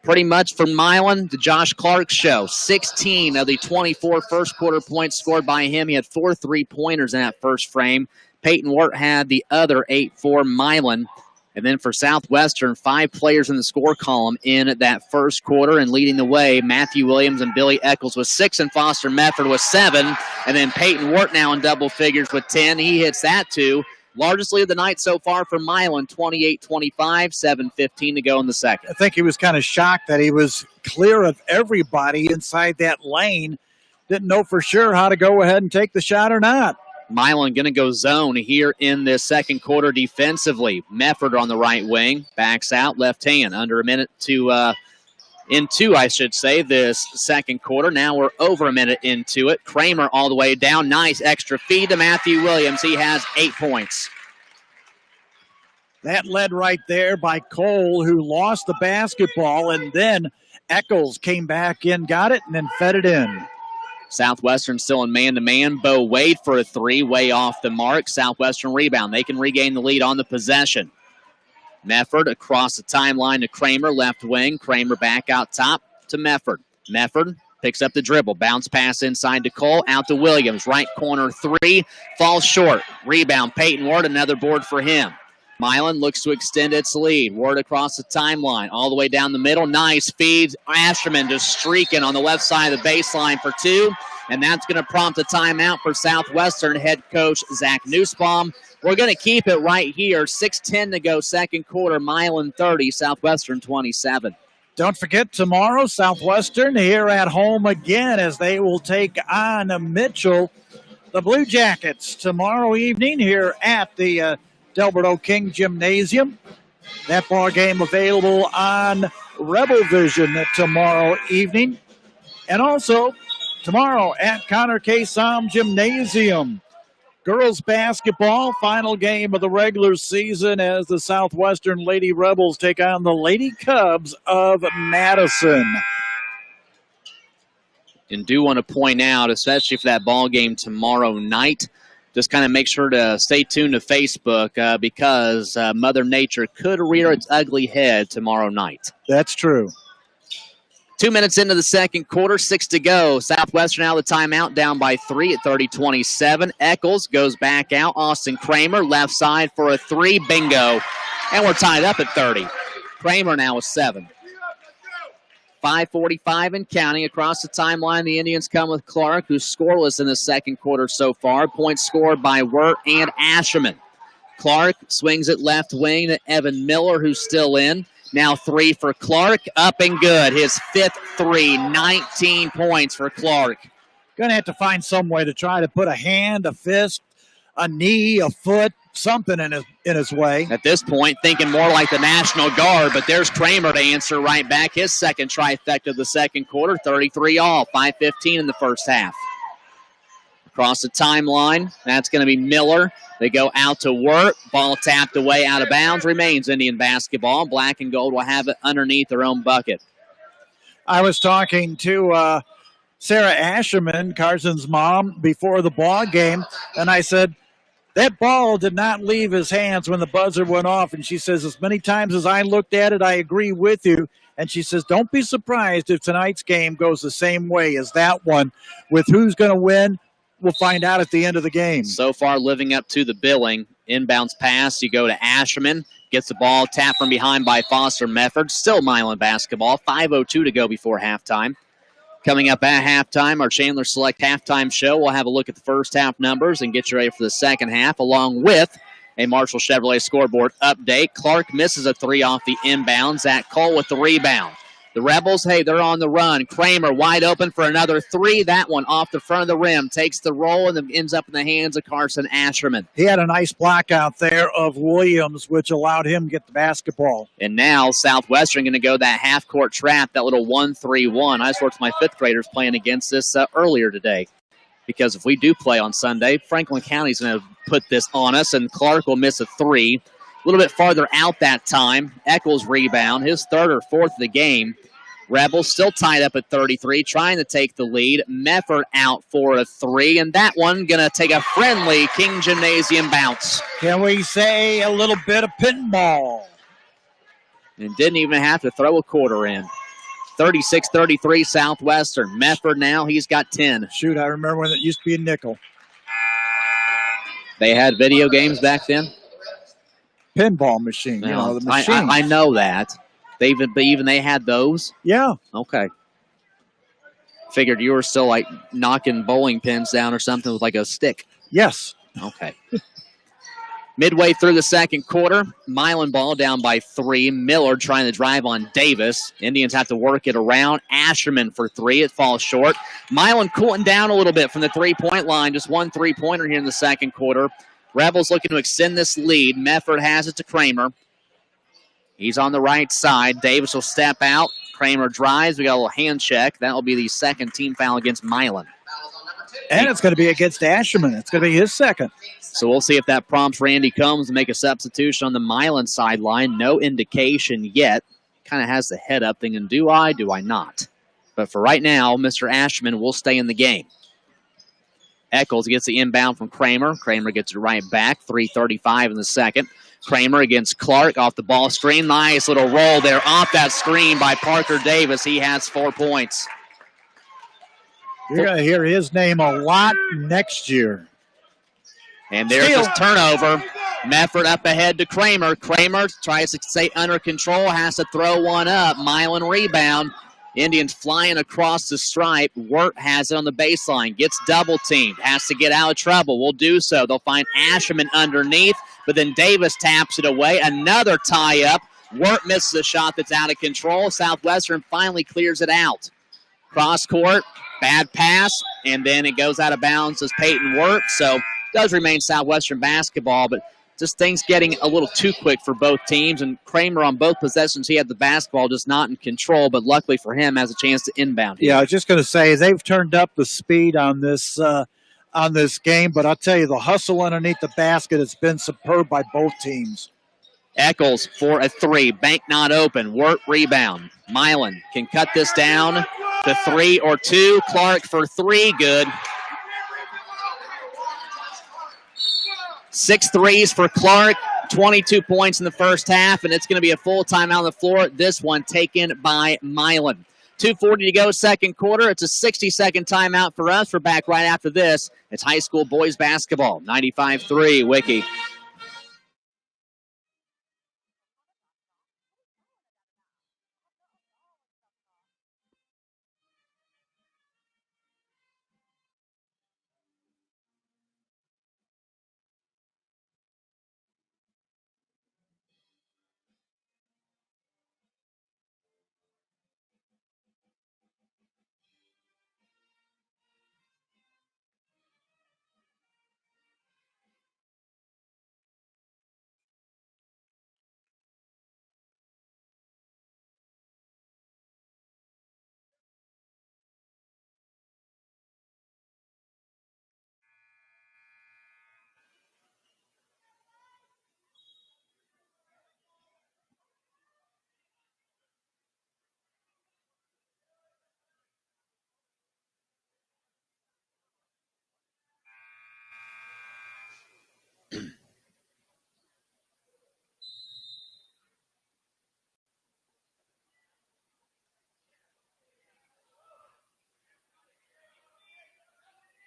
Pretty much from Milan, the Josh Clark show. 16 of the 24 first quarter points scored by him. He had 4 3-pointers in that first frame. Peyton Wirt had the other 8 for Milan. And then for Southwestern, 5 players in the score column in that first quarter. And leading the way, Matthew Williams and Billy Eccles with 6 and Foster Mefford with 7. And then Peyton Wirt now in double figures with 10. He hits that too. Largest lead of the night so far for Milan, 28-25, 7:15 to go in the second. I think he was kind of shocked that he was clear of everybody inside that lane. Didn't know for sure how to go ahead and take the shot or not. Milan going to go zone here in this second quarter defensively. Mefford on the right wing, backs out, left hand. Under a minute to into, I should say, this second quarter. Now we're over a minute into it. Kramer all the way down. Nice extra feed to Matthew Williams. He has 8 points. That led right there by Cole, who lost the basketball, and then Eccles came back in, got it, and then fed it in. Southwestern still in man-to-man. Bo Wade for a 3, way off the mark. Southwestern rebound. They can regain the lead on the possession. Mefford across the timeline to Kramer, left wing. Kramer back out top to Mefford. Mefford picks up the dribble. Bounce pass inside to Cole, out to Williams. Right corner 3, falls short. Rebound, Peyton Ward, another board for him. Milan looks to extend its lead. Ward across the timeline, all the way down the middle. Nice feed. Asherman just streaking on the left side of the baseline for 2. And that's going to prompt a timeout for Southwestern head coach Zach Nussbaum. We're going to keep it right here. 6:10 to go, second quarter. Milan 30, Southwestern 27. Don't forget, tomorrow, Southwestern here at home again as they will take on Mitchell. The Blue Jackets tomorrow evening here at the Delbert O. King Gymnasium. That ball game available on Rebel Vision tomorrow evening. And also tomorrow at Connor K. Som Gymnasium. Girls basketball, final game of the regular season as the Southwestern Lady Rebels take on the Lady Cubs of Madison. And do want to point out, especially for that ball game tomorrow night, just kind of make sure to stay tuned to Facebook because Mother Nature could rear its ugly head tomorrow night. That's true. 2 minutes into the second quarter, 6 to go. Southwestern out of the timeout, down by 3 at 30-27. Eccles goes back out. Austin Kramer, left side for a 3. Bingo. And we're tied up at 30. Kramer now with 7. 5:45 and counting across the timeline. The Indians come with Clark, who's scoreless in the second quarter so far. Points scored by Wirt and Asherman. Clark swings it left wing to Evan Miller, who's still in. Now 3 for Clark, up and good. His 5th 3, 19 points for Clark. Going to have to find some way to try to put a hand, a fist, a knee, a foot, something in his way. At this point, thinking more like the National Guard, but there's Kramer to answer right back. His second trifecta of the second quarter, 33 all, 5:15 in the first half. Across the timeline, that's going to be Miller. They go out to Wirt. Ball tapped away out of bounds. Remains Indian basketball. Black and gold will have it underneath their own bucket. I was talking to Sarah Asherman, Carson's mom, before the ball game, and I said, that ball did not leave his hands when the buzzer went off. And she says, as many times as I looked at it, I agree with you. And she says, don't be surprised if tonight's game goes the same way as that one. With who's going to win, we'll find out at the end of the game. So far, living up to the billing. Inbounds pass, you go to Asherman. Gets the ball tapped from behind by Foster Mefford. Still Milan basketball. 5:02 to go before halftime. Coming up at halftime, our Chandler Select halftime show. We'll have a look at the first half numbers and get you ready for the second half, along with a Marshall Chevrolet scoreboard update. Clark misses a 3 off the inbound. Zach Cole with the rebound. The Rebels, hey, they're on the run. Kramer wide open for another 3. That one off the front of the rim. Takes the roll and then ends up in the hands of Carson Asherman. He had a nice block out there of Williams, which allowed him to get the basketball. And now Southwestern going to go that half-court trap, that little 1-3-1. I just worked with my fifth graders playing against this earlier today. Because if we do play on Sunday, Franklin County's going to put this on us, and Clark will miss a 3. A little bit farther out that time. Eccles rebound, his 3rd or 4th of the game. Rebels still tied up at 33, trying to take the lead. Mefford out for a 3, and that one going to take a friendly King Gymnasium bounce. Can we say a little bit of pinball? And didn't even have to throw a quarter in. 36-33 Southwestern. Mefford now, he's got 10. Shoot, I remember when it used to be a nickel. They had video games back then? Pinball machine, No, you know, the machine. I know that. They had those? Yeah. Okay. Figured you were still like knocking bowling pins down or something with like a stick. Yes. Okay. Midway through the second quarter, Milan ball down by 3. Miller trying to drive on Davis. Indians have to work it around. Asherman for 3. It falls short. Milan cooling down a little bit from the three-point line. Just one three-pointer here in the second quarter. Rebels looking to extend this lead. Mefford has it to Kramer. He's on the right side. Davis will step out. Kramer drives. We got a little hand check. That will be the second team foul against Milan. And it's going to be against Asherman. It's going to be his second. So we'll see if that prompts Randy Combs to make a substitution on the Milan sideline. No indication yet. Kind of has the head up thinking, do I not? But for right now, Mr. Asherman will stay in the game. Eccles gets the inbound from Kramer. Kramer gets it right back. 3:35 in the second. Kramer against Clark off the ball screen. Nice little roll there off that screen by Parker Davis. He has 4 points. You're going to hear his name a lot next year. And there's his turnover. Mefford up ahead to Kramer. Kramer tries to stay under control, has to throw one up. Milan rebound. Indians flying across the stripe. Wirt has it on the baseline. Gets double teamed. Has to get out of trouble. Will do so. They'll find Asherman underneath, but then Davis taps it away. Another tie-up. Wirt misses a shot that's out of control. Southwestern finally clears it out. Cross court. Bad pass, and then it goes out of bounds as Peyton Wirt. So does remain Southwestern basketball, but just things getting a little too quick for both teams. And Kramer on both possessions, he had the basketball, just not in control, but luckily for him has a chance to inbound here. Yeah, I was just going to say, they've turned up the speed on this game, but I'll tell you, the hustle underneath the basket has been superb by both teams. Eccles for a 3. Bank not open. Wirt rebound. Milan can cut this down. The 3 or 2. Clark for 3. Good. 6 threes for Clark. 22 points in the first half, and it's going to be a full timeout on the floor. This one taken by Milan. 2:40 to go, second quarter. It's a 60-second timeout for us. We're back right after this. It's high school boys basketball. 95-3, Wiki.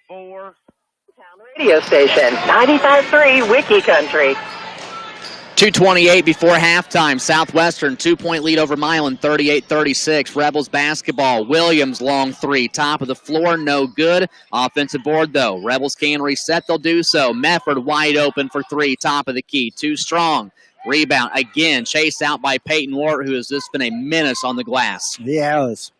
Four. Radio station, 95.3 Wiki Country. 2:28 before halftime. Southwestern 2-point lead over Milan, 38-36. Rebels basketball. Williams long 3. Top of the floor, no good. Offensive board, though. Rebels can reset. They'll do so. Mefford wide open for 3. Top of the key. Too strong. Rebound again. Chased out by Peyton Ward, who has just been a menace on the glass. Yes.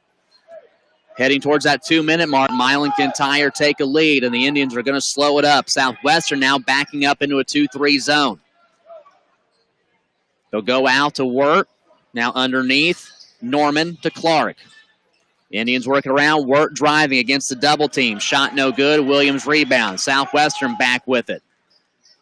Heading towards that 2-minute mark, Milan can tie or take a lead, and the Indians are going to slow it up. Southwestern now backing up into a 2-3 zone. They'll go out to Wirt. Now underneath, Norman to Clark. Indians working around. Wirt driving against the double team. Shot no good. Williams rebound. Southwestern back with it.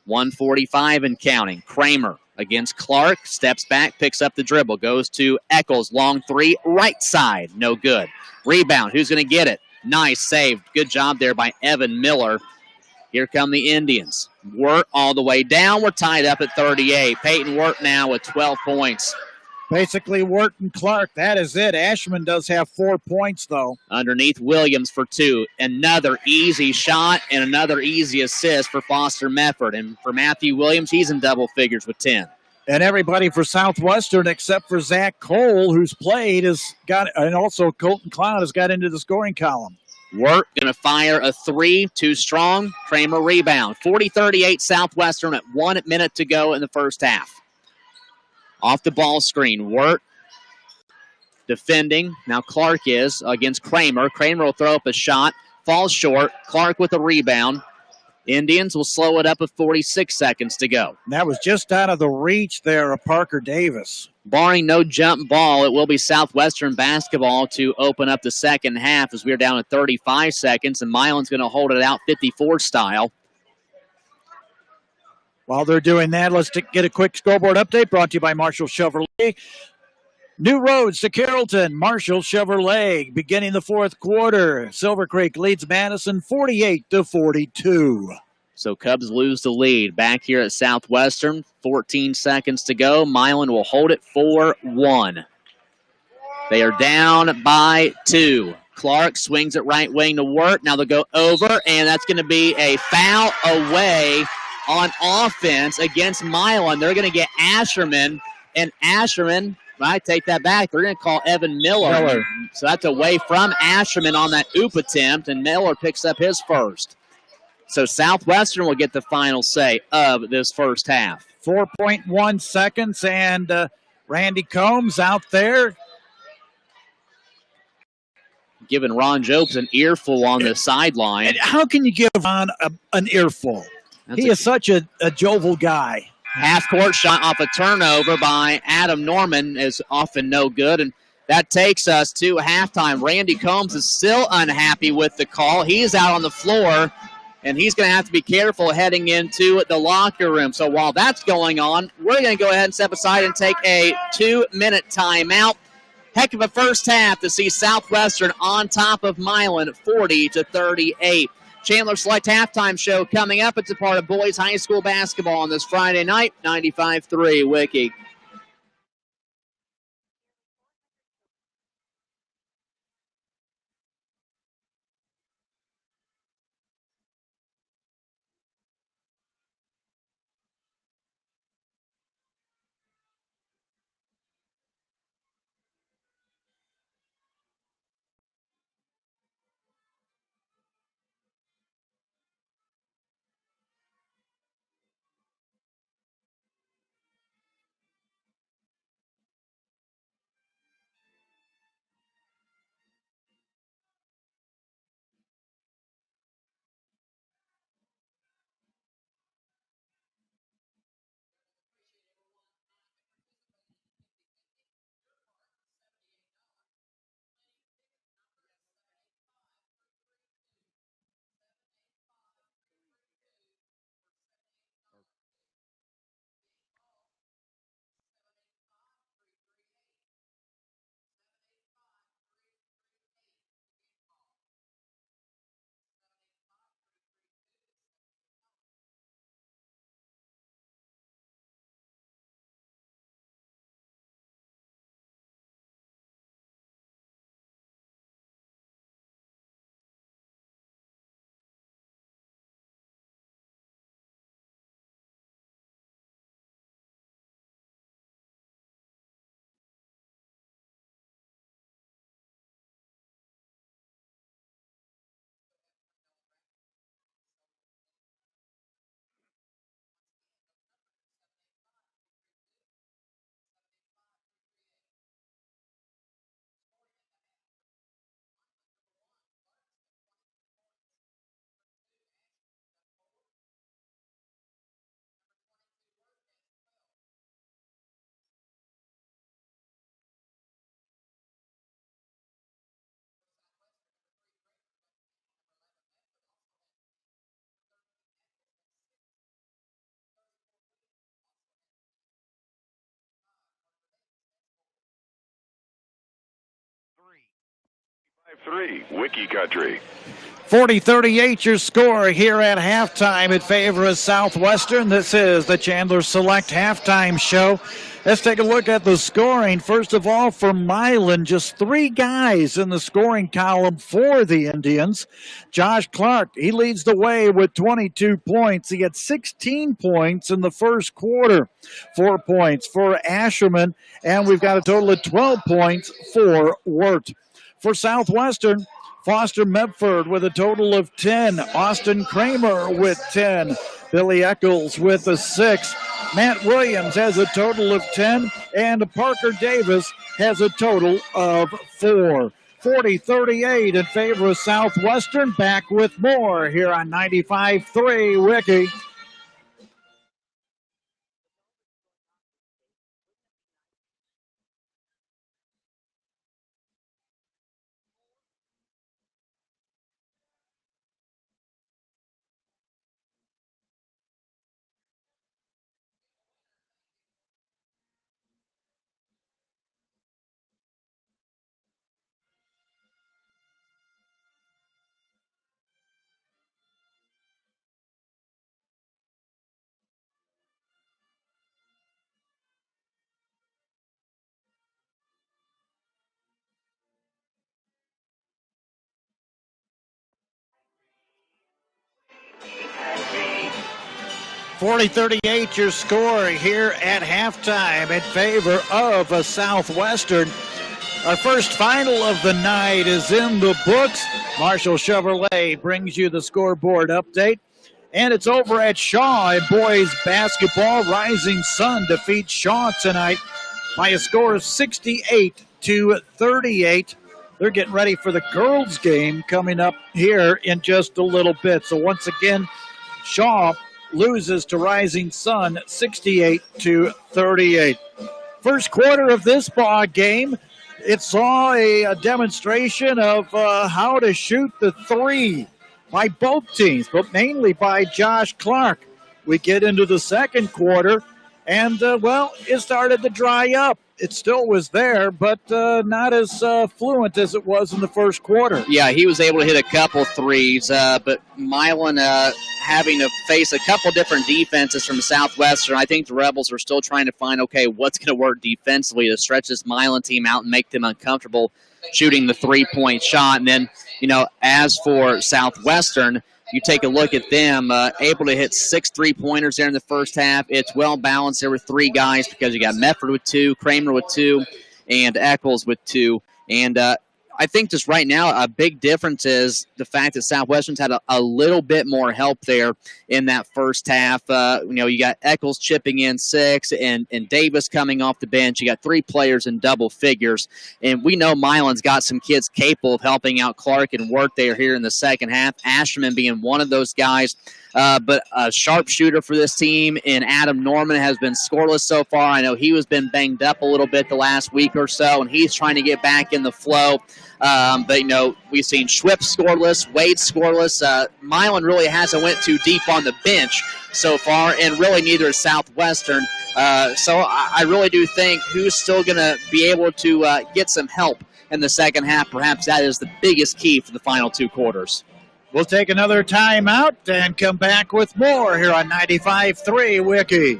1:45 and counting. Kramer against Clark. Steps back, picks up the dribble. Goes to Eccles. Long 3, right side. No good. Rebound. Who's going to get it? Nice save. Good job there by Evan Miller. Here come the Indians. Wirt all the way down. We're tied up at 38. Peyton Wirt now with 12 points. Basically, Wirt and Clark, that is it. Ashman does have 4 points, though. Underneath, Williams for 2. Another easy shot and another easy assist for Foster Mefford. And for Matthew Williams, he's in double figures with 10. And everybody for Southwestern except for Zach Cole, who's played, and also Colton Cloud has got into the scoring column. Wirt going to fire a 3, too strong. Kramer rebound. 40-38 Southwestern at 1 minute to go in the first half. Off the ball screen, Wirt defending. Now Clark is against Kramer. Kramer will throw up a shot. Falls short. Clark with a rebound. Indians will slow it up with 46 seconds to go. And that was just out of the reach there of Parker Davis. Barring no jump ball, it will be Southwestern basketball to open up the second half as we're down at 35 seconds, and Milan's going to hold it out 54 style. While they're doing that, let's get a quick scoreboard update brought to you by Marshall Chevrolet. New roads to Carrollton, Marshall Chevrolet. Beginning the fourth quarter, Silver Creek leads Madison 48-42. So Cubs lose the lead. Back here at Southwestern, 14 seconds to go. Milan will hold it 4-1. They are down by 2. Clark swings it right wing to Wirt. Now they'll go over, and that's going to be a foul away on offense against Milan. They're going to get Asherman, and Asherman, I take that back. They're going to call Evan Miller. So that's away from Asherman on that oop attempt, and Miller picks up his first. So Southwestern will get the final say of this first half. 4.1 seconds, and Randy Combs out there. Giving Ron Jobs an earful on the sideline. And how can you give Ron an earful? He is such a jovial guy. Half-court shot off a turnover by Adam Norman is often no good, and that takes us to halftime. Randy Combs is still unhappy with the call. He's out on the floor, and he's going to have to be careful heading into the locker room. So while that's going on, we're going to go ahead and step aside and take a 2-minute timeout. heck of a first half to see Southwestern on top of Milan 40-38. Chandler Select halftime show coming up. It's a part of boys high school basketball on this Friday night, 95-3 Wiki. Three, Wiki Country. 40-38 your score here at halftime in favor of Southwestern. This is the Chandler Select halftime show. Let's take a look at the scoring. First of all, for Milan, just 3 guys in the scoring column for the Indians. Josh Clark, he leads the way with 22 points. He had 16 points in the first quarter. 4 points for Asherman, and we've got a total of 12 points for Wirt. For Southwestern, Foster Medford with a total of 10. Austin Kramer with 10. Billy Eccles with a 6. Matt Williams has a total of 10. And Parker Davis has a total of 4. 40-38 in favor of Southwestern. Back with more here on 95.3 Wiki. .40-38 your score here at halftime in favor of Southwestern. Our first final of the night is in the books. Marshall Chevrolet brings you the scoreboard update. And it's over at Shaw in boys basketball. Rising Sun defeats Shaw tonight by a score of 68-38. They're getting ready for the girls' game coming up here in just a little bit. So once again, Shaw loses to Rising Sun 68-38. First quarter of this ball game, it saw a demonstration of how to shoot the three by both teams, but mainly by Josh Clark. We get into the second quarter, and, it started to dry up. it still was there, but not as fluent as it was in the first quarter. Yeah, he was able to hit a couple threes, but Milan having to face a couple different defenses from Southwestern. I think the Rebels are still trying to find, okay, what's going to work defensively to stretch this Milan team out and make them uncomfortable shooting the three-point shot. And then, as for Southwestern, you take a look at them, able to hit 6 3-pointers there in the first half. It's well balanced. There were 3 guys because you got Medford with 2, Kramer with 2, and Eccles with 2. And I think just right now a big difference is the fact that Southwestern's had a little bit more help there in that first half. You got Eccles chipping in 6 and Davis coming off the bench. You got 3 players in double figures. And we know Milan's got some kids capable of helping out Clark and work there here in the second half. Ashman being one of those guys. But a sharpshooter for this team in Adam Norman has been scoreless so far. I know he was been banged up a little bit the last week or so, and he's trying to get back in the flow. But, we've seen Schwipp scoreless, Wade scoreless. Milan really hasn't went too deep on the bench so far, and really neither is Southwestern. So I really do think who's still going to be able to get some help in the second half. Perhaps that is the biggest key for the final 2 quarters. We'll take another timeout and come back with more here on 95.3 Wiki.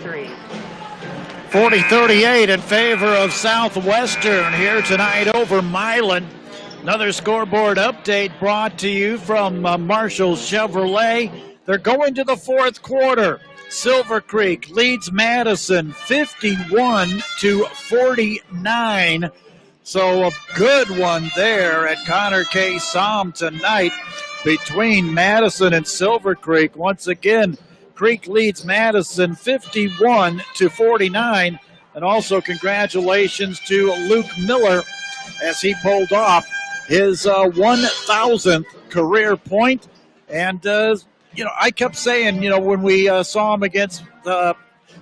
Three. 40-38 in favor of Southwestern here tonight over Milan. Another scoreboard update brought to you from Marshall Chevrolet. They're going to the fourth quarter. Silver Creek leads Madison 51-49. So a good one there at Connor K. Somm tonight between Madison and Silver Creek. Once again, Creek leads Madison 51-49. And also congratulations to Luke Miller as he pulled off his 1,000th career point. And, I kept saying, when we saw him against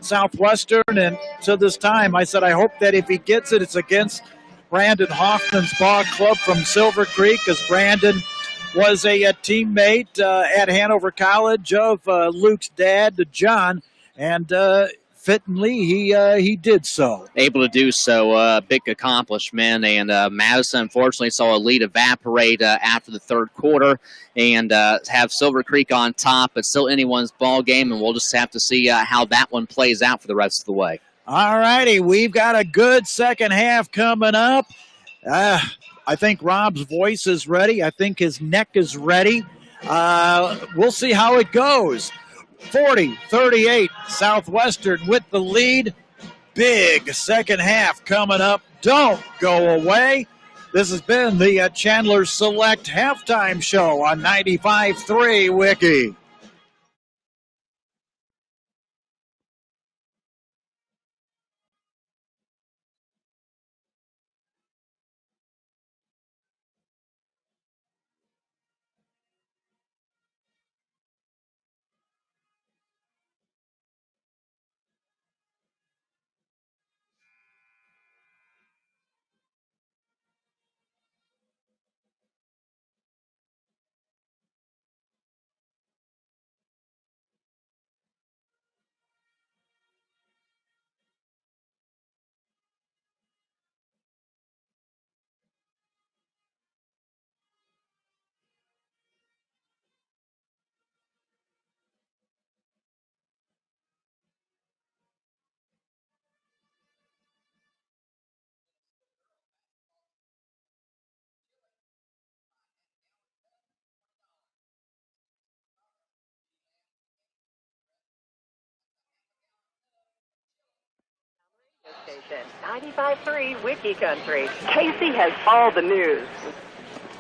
Southwestern and to this time, I said, I hope that if he gets it, it's against Brandon Hoffman's ball club from Silver Creek, because Brandon was a teammate at Hanover College of Luke's dad, John, and fittingly, he did so. Able to do so, big accomplishment, and Madison unfortunately saw a lead evaporate after the third quarter and have Silver Creek on top, but still anyone's ball game, and we'll just have to see how that one plays out for the rest of the way. All righty, we've got a good second half coming up. I think Rob's voice is ready. I think his neck is ready. We'll see how it goes. 40-38, Southwestern with the lead. Big second half coming up. Don't go away. This has been the Chandler Select Halftime Show on 95.3 Wiki. Station 95.3 Wiki Country. Casey has all the news.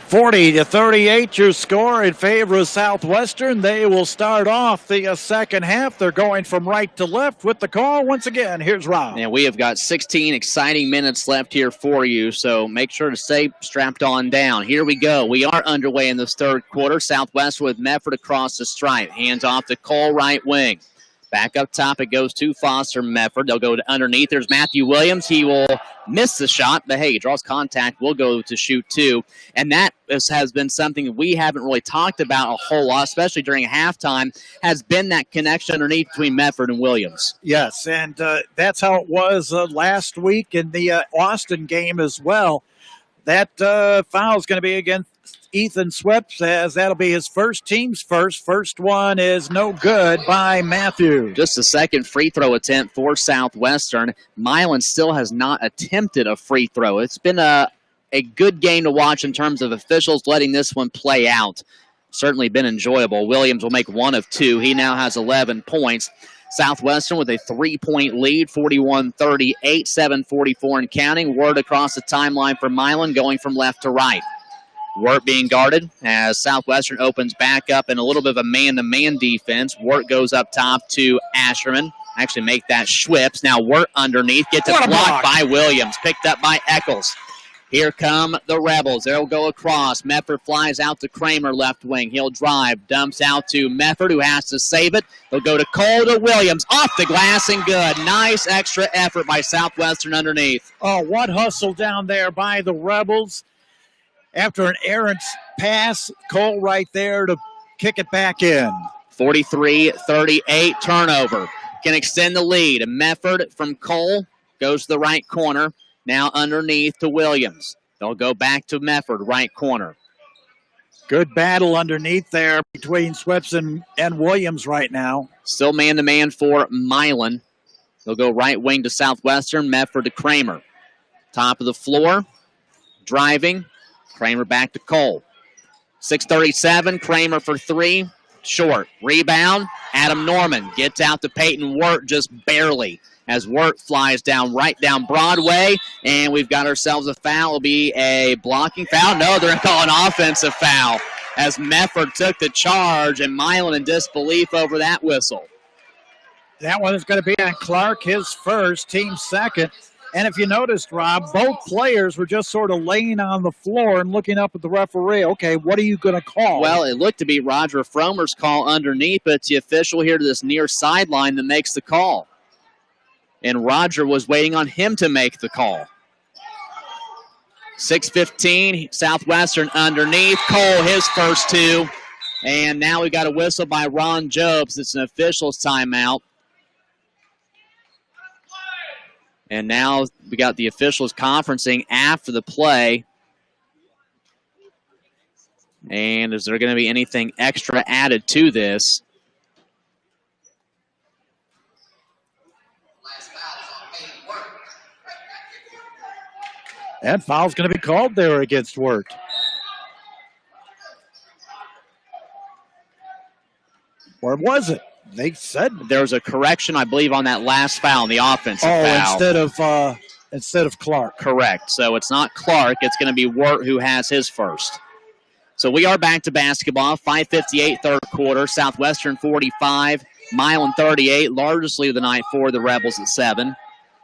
40-38, your score in favor of Southwestern. They will start off the second half. They're going from right to left with the call. Once again, here's Rob. And we have got 16 exciting minutes left here for you, so make sure to stay strapped on down. Here we go. We are underway in this third quarter. Southwestern with Mefford across the stripe. Hands off to Cole, right wing. Back up top, it goes to Foster Mefford. They'll go to underneath. There's Matthew Williams. He will miss the shot, but hey, he draws contact. Will go to shoot two. And that has been something we haven't really talked about a whole lot, especially during halftime, has been that connection underneath between Mefford and Williams. Yes, and that's how it was last week in the Austin game as well. That foul is going to be against Ethan Sweps, as that'll be his team's first. First one is no good by Matthew. Just a second free throw attempt for Southwestern. Milan still has not attempted a free throw. It's been a good game to watch in terms of officials letting this one play out. Certainly been enjoyable. Williams will make one of two. He now has 11 points. Southwestern with a 3-point lead, 41-38, 7:44 and counting. Word across the timeline for Milan, going from left to right. Wirt being guarded as Southwestern opens back up in a little bit of a man-to-man defense. Wirt goes up top to Asherman. Actually make that Schwips. Now Wirt underneath. Gets it blocked by Williams. Picked up by Eccles. Here come the Rebels. They'll go across. Mefford flies out to Kramer, left wing. He'll drive. Dumps out to Mefford, who has to save it. They'll go to Cole to Williams. Off the glass and good. Nice extra effort by Southwestern underneath. Oh, what hustle down there by the Rebels. After an errant pass, Cole right there to kick it back in. 43-38 turnover. Can extend the lead. Mefford from Cole goes to the right corner. Now underneath to Williams. They'll go back to Mefford, right corner. Good battle underneath there between Swepson and Williams right now. Still man-to-man for Milan. They'll go right wing to Southwestern. Mefford to Kramer. Top of the floor. Driving. Kramer back to Cole. 6:37, Kramer for three. Short. Rebound. Adam Norman gets out to Peyton Wirt just barely as Wirt flies right down Broadway. And we've got ourselves a foul. It'll be a blocking foul. No, they're calling an offensive foul as Mefford took the charge, and Milan in disbelief over that whistle. That one is going to be on Clark, his first, team second. And if you noticed, Rob, both players were just sort of laying on the floor and looking up at the referee. Okay, what are you going to call? Well, it looked to be Roger Fromer's call underneath, but it's the official here to this near sideline that makes the call. And Roger was waiting on him to make the call. 6:15, Southwestern underneath. Cole, his first two. And now we got a whistle by Ron Jobs. It's an official's timeout. And now we got the officials conferencing after the play. And is there going to be anything extra added to this? That foul's going to be called there against Wirt. Or was it? They said there was a correction, I believe, on that last foul, the offensive foul. Instead of Clark. Correct. So it's not Clark. It's going to be Wirt who has his first. So we are back to basketball. 5:58 third quarter. Southwestern 45, Milan 38. Largely of the night for the Rebels at 7.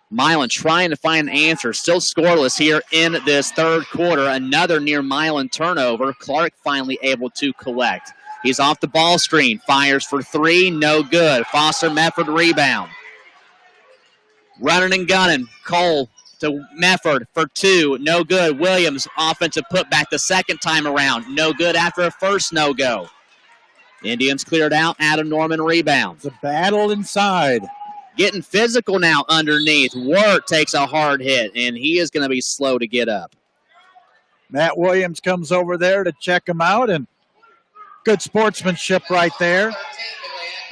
Milan trying to find an answer. Still scoreless here in this third quarter. Another near Milan turnover. Clark finally able to collect. He's off the ball screen. Fires for three. No good. Foster Mefford rebound. Running and gunning. Cole to Mefford for two. No good. Williams offensive putback the second time around. No good after a first no-go. Indians cleared out. Adam Norman rebound. It's a battle inside. Getting physical now underneath. Wirt takes a hard hit, and he is going to be slow to get up. Matt Williams comes over there to check him out, and good sportsmanship right there.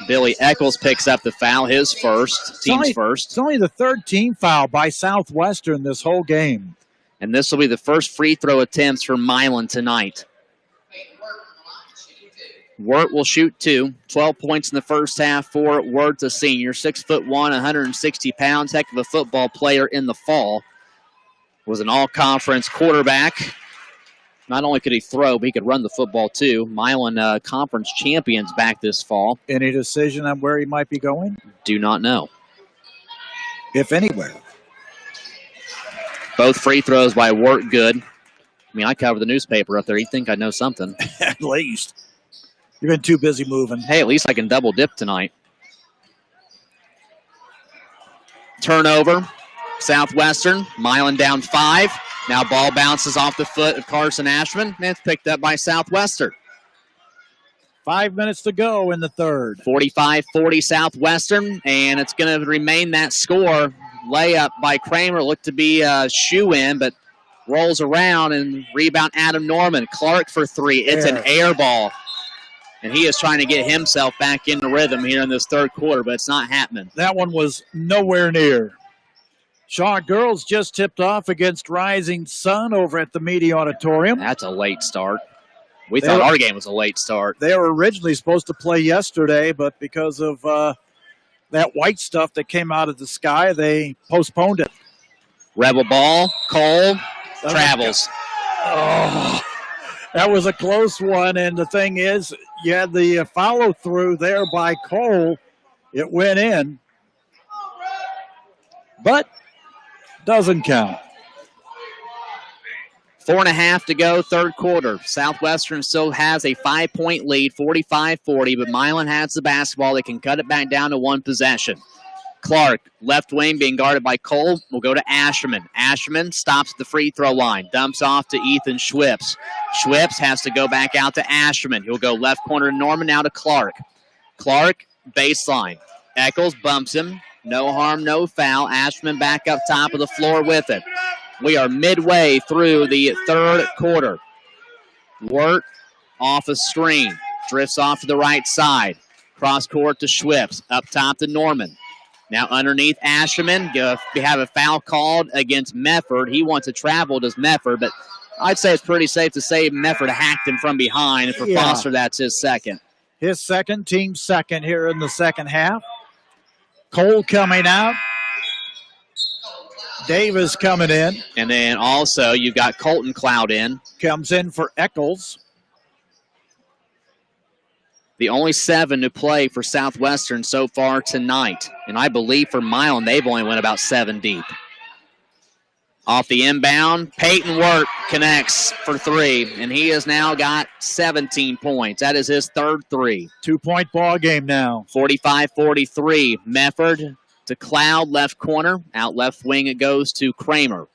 Billy Eccles picks up the foul, his first, team's first. It's only the third team foul by Southwestern this whole game. And this will be the first free throw attempts for Milan tonight. Wirt will shoot two. 12 points in the first half for Wirt's a senior. 6'1", 160 pounds. Heck of a football player in the fall. Was an all-conference quarterback Not only could he throw, but he could run the football too. Milan conference champions back this fall. Any decision on where he might be going? Do not know. If anywhere. Both free throws by Wirt good. I mean, I cover the newspaper up there. You'd think I'd know something. At least. You've been too busy moving. Hey, at least I can double dip tonight. Turnover. Southwestern. Milan down 5. Now ball bounces off the foot of Carson Ashman, and it's picked up by Southwestern. 5 minutes to go in the third. 45-40 Southwestern, and it's going to remain that score. Layup by Kramer looked to be a shoe-in, but rolls around and rebound Adam Norman. Clark for 3. It's an air ball, and he is trying to get himself back into rhythm here in this third quarter, but it's not happening. That one was nowhere near. Shaw girls just tipped off against Rising Sun over at the Media Auditorium. That's a late start. We thought our game was a late start. They were originally supposed to play yesterday, but because of that white stuff that came out of the sky, they postponed it. Rebel ball, Cole travels. Oh, that was a close one, and the thing is, you had the follow-through there by Cole. It went in, but doesn't count. 4.5 to go, third quarter. Southwestern still has a 5-point lead, 45-40, but Milan has the basketball. They can cut it back down to one possession. Clark, left wing, being guarded by Cole, will go to Asherman. Asherman stops at the free throw line, dumps off to Ethan Schwips. Schwips has to go back out to Asherman. He'll go left corner to Norman, now to Clark. Clark, baseline. Eccles bumps him. No harm, no foul. Asherman back up top of the floor with it. We are midway through the third quarter. Wirt off a screen. Drifts off to the right side. Cross court to Schwips. Up top to Norman. Now underneath Asherman. We have a foul called against Mefford. He wants to travel, does Mefford, but I'd say it's pretty safe to say Mefford hacked him from behind. And for Foster, that's his second. His second, team second here in the second half. Cole coming out. Davis coming in. And then also you've got Colton Cloud in. Comes in for Eccles. The only 7 to play for Southwestern so far tonight. And I believe for Milan, they've only went about 7 deep. Off the inbound, Peyton Wirt connects for 3, and he has now got 17 points. That is his third 3. 2-point ball game now. 45-43. Mefford to Cloud, left corner. Out left wing it goes to Kramer.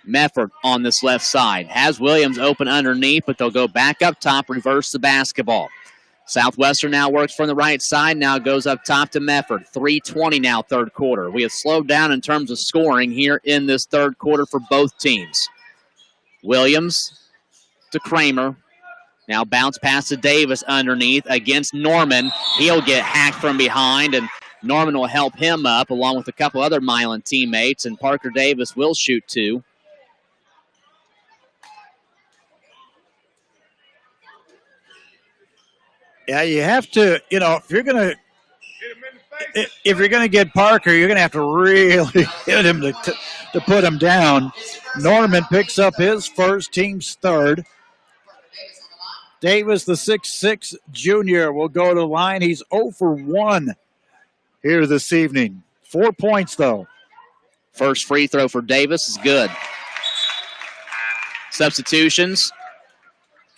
Mefford on this left side. Has Williams open underneath, but they'll go back up top, reverse the basketball. Southwestern now works from the right side, now goes up top to Mefford. 3:20 now, third quarter. We have slowed down in terms of scoring here in this third quarter for both teams. Williams to Kramer. Now bounce pass to Davis underneath against Norman. He'll get hacked from behind, and Norman will help him up along with a couple other Milan teammates, and Parker Davis will shoot 2. Yeah, you have to, if you're going to get Parker, you're going to have to really hit him to put him down. Norman picks up his first, team's third. Davis, the 6'6" junior, will go to the line. He's 0 for 1 here this evening. 4 points, though. First free throw for Davis is good. Substitutions.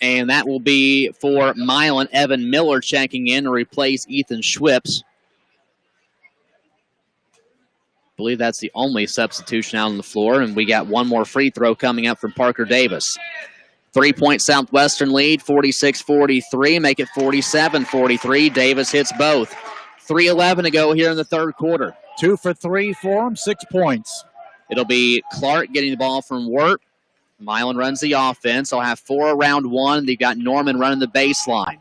And that will be for Milan. Evan Miller checking in to replace Ethan Schwips. I believe that's the only substitution out on the floor. And we got one more free throw coming up from Parker Davis. 3-point Southwestern lead, 46-43. Make it 47-43. Davis hits both. 3:11 to go here in the third quarter. 2 for 3 for him, 6 points. It'll be Clark getting the ball from Wirt. Milan runs the offense. They'll have 4 around 1. They've got Norman running the baseline.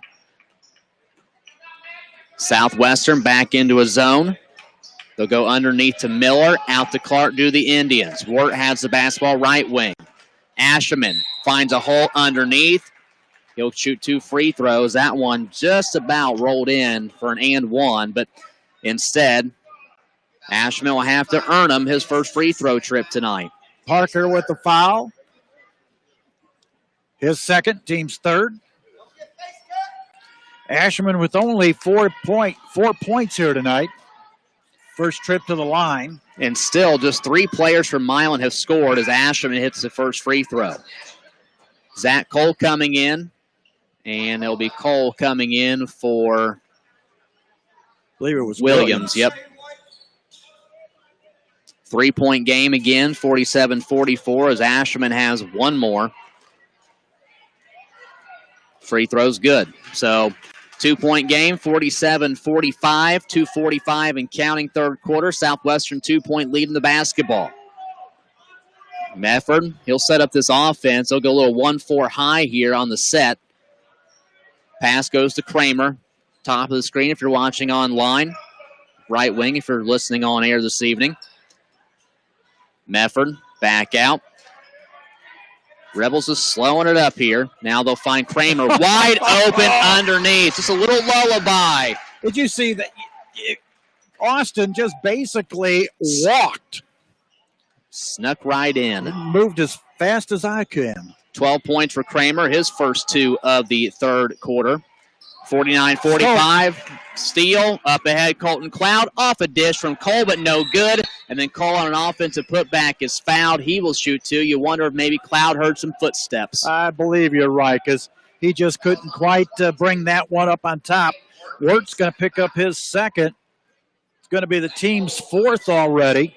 Southwestern back into a zone. They'll go underneath to Miller. Out to Clark do the Indians. Wirt has the basketball right wing. Asherman finds a hole underneath. He'll shoot 2 free throws. That one just about rolled in for an and 1, but instead, Asherman will have to earn him his first free throw trip tonight. Parker with the foul. His second, team's third. Asherman with only 4 points here tonight. First trip to the line. And still, just 3 players from Milan have scored as Asherman hits the first free throw. Zach Cole coming in, and it'll be Cole coming in for I believe it was Williams. Yep. 3-point game again, 47-44, as Asherman has one more. Free throw's good. So 2-point game, 47-45, 2:45 and counting third quarter. Southwestern 2-point lead in the basketball. Mefford, he'll set up this offense. He'll go a little 1-4 high here on the set. Pass goes to Kramer. Top of the screen if you're watching online. Right wing if you're listening on air this evening. Mefford back out. Rebels is slowing it up here. Now they'll find Kramer wide open underneath. Just a little lullaby. Did you see that? Austin just basically walked. Snuck right in. Moved as fast as I can. 12 points for Kramer, his first 2 of the third quarter. 49-45. Steal up ahead. Colton Cloud off a dish from Cole, but no good. And then Cole on an offensive putback is fouled. He will shoot 2. You wonder if maybe Cloud heard some footsteps. I believe you're right because he just couldn't quite bring that one up on top. Wirt's going to pick up his second. It's going to be the team's 4th already.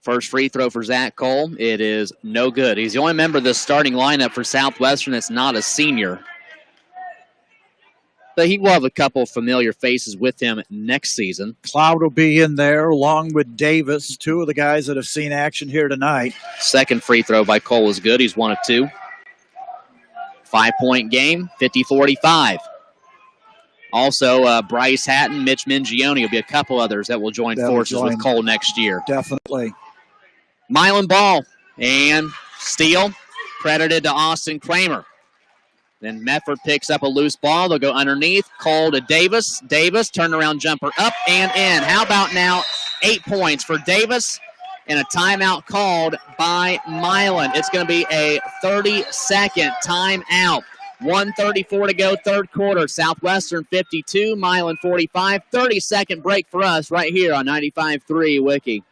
First free throw for Zach Cole. It is no good. He's the only member of the starting lineup for Southwestern that's not a senior. But he will have a couple of familiar faces with him next season. Cloud will be in there along with Davis, 2 of the guys that have seen action here tonight. Second free throw by Cole is good. He's 1 of 2. 5-point game, 50-45. Also, Bryce Hatton, Mitch Mingione will be a couple others that will join forces with Cole next year. Definitely. Milan ball and steal credited to Austin Kramer. Then Mefford picks up a loose ball. They'll go underneath. Cole to Davis. Davis, turnaround jumper up and in. How about now 8 points for Davis and a timeout called by Milan. It's going to be a 30-second timeout. 1:34 to go, third quarter. Southwestern 52, Milan 45. 30-second break for us right here on 95.3 Wiki.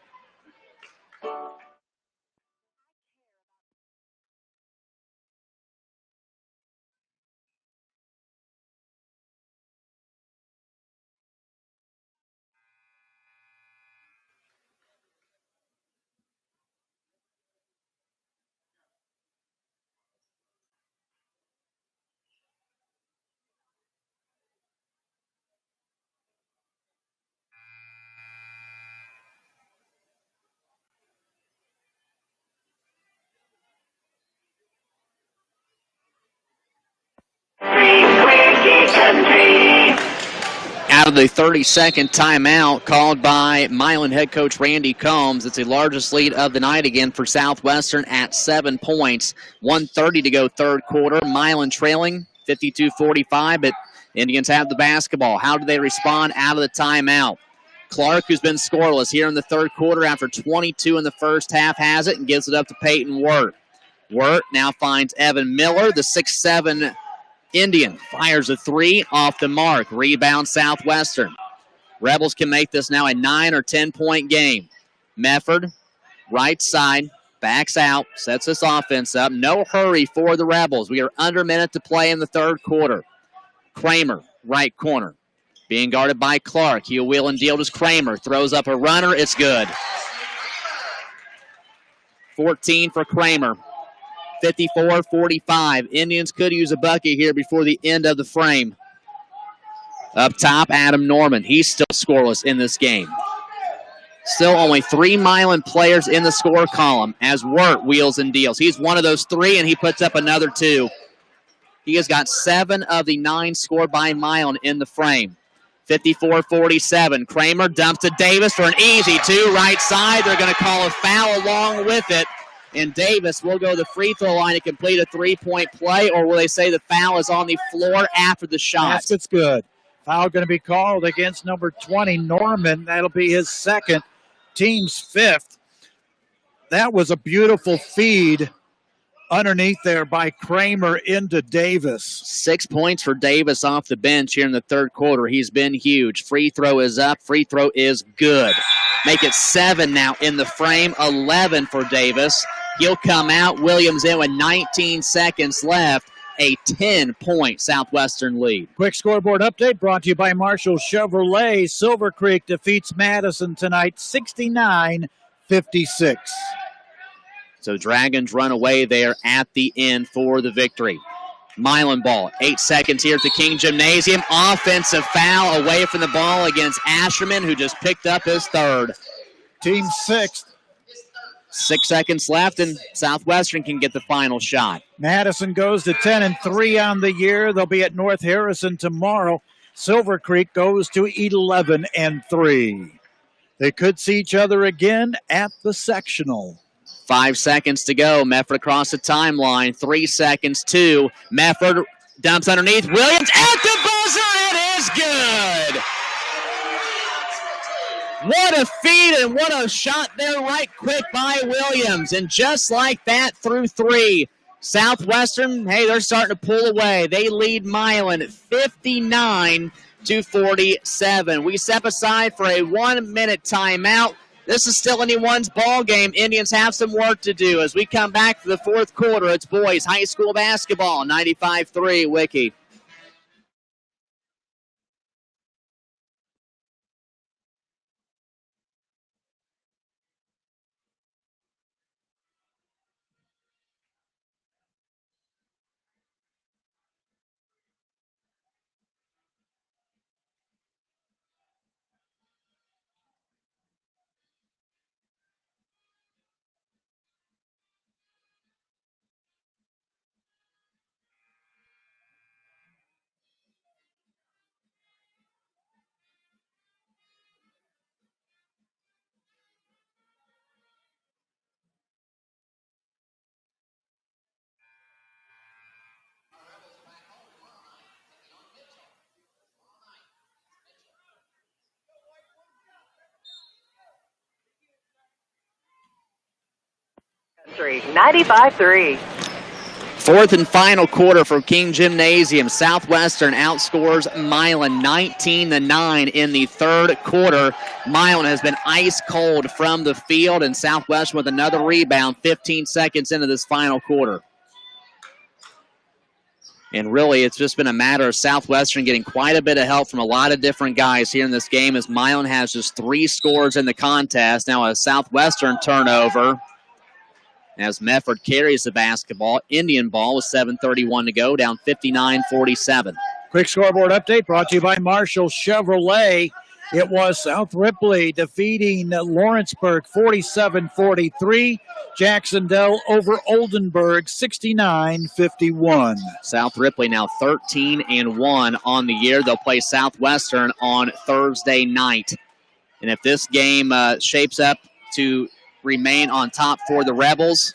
Out of the 30-second timeout called by Milan head coach Randy Combs. It's the largest lead of the night again for Southwestern at 7 points. 1:30 to go third quarter. Milan trailing 52-45, but Indians have the basketball. How do they respond out of the timeout? Clark, who's been scoreless here in the third quarter after 22 in the first half, has it and gives it up to Peyton Wirt. Wirt now finds Evan Miller, the 6'7" Indian. Fires a 3 off the mark. Rebound Southwestern. Rebels can make this now a 9 or 10-point game. Mefford, right side, backs out, sets this offense up. No hurry for the Rebels. We are under a minute to play in the third quarter. Kramer, right corner. Being guarded by Clark. He'll wheel and deal to Kramer. Throws up a runner. It's good. 14 for Kramer. 54-45. Indians could use a bucket here before the end of the frame. Up top, Adam Norman. He's still scoreless in this game. Still only 3 Milan players in the score column as Wirt wheels and deals. He's one of those 3, and he puts up another 2. He has got 7 of the 9 scored by Milan in the frame. 54-47. Kramer dumps to Davis for an easy 2 right side. They're going to call a foul along with it. And Davis will go to the free throw line to complete a 3-point play, or will they say the foul is on the floor after the shot? Basket's good. Foul going to be called against number 20, Norman. That'll be his second, team's 5th. That was a beautiful feed underneath there by Kramer into Davis. 6 points for Davis off the bench here in the third quarter. He's been huge. Free throw is up. Free throw is good. Make it 7 now in the frame. 11 for Davis. He'll come out. Williams in with 19 seconds left. A 10-point Southwestern lead. Quick scoreboard update brought to you by Marshall Chevrolet. Silver Creek defeats Madison tonight 69-56. So Dragons run away there at the end for the victory. Milan ball. 8 seconds here at the King Gymnasium. Offensive foul away from the ball against Asherman, who just picked up his third. Team sixth. 6 seconds left, and Southwestern can get the final shot. Madison goes to 10-3 on the year. They'll be at North Harrison tomorrow. Silver Creek goes to 11-3. They could see each other again at the sectional. 5 seconds to go. Mefford across the timeline. 3 seconds, 2. Mefford dumps underneath. Williams at the buzzer. It is good. What a feed and what a shot there right quick by Williams. And just like that through 3. Southwestern, hey, they're starting to pull away. They lead Milan 59-47. We step aside for a 1-minute timeout. This is still anyone's ball game. Indians have some work to do as we come back for the fourth quarter. It's boys high school basketball, 95-3 Wiki. Country, 95-3. Fourth and final quarter for King Gymnasium. Southwestern outscores Milan 19-9 in the third quarter. Milan has been ice cold from the field, and Southwestern with another rebound 15 seconds into this final quarter. And really, it's just been a matter of Southwestern getting quite a bit of help from a lot of different guys here in this game, as Milan has just 3 scores in the contest. Now a Southwestern turnover as Mefford carries the basketball. Indian ball with 7:31 to go, down 59-47. Quick scoreboard update brought to you by Marshall Chevrolet. It was South Ripley defeating Lawrenceburg 47-43. Jacksonville over Oldenburg 69-51. South Ripley now 13-1 on the year. They'll play Southwestern on Thursday night. And if this game shapes up to remain on top for the Rebels,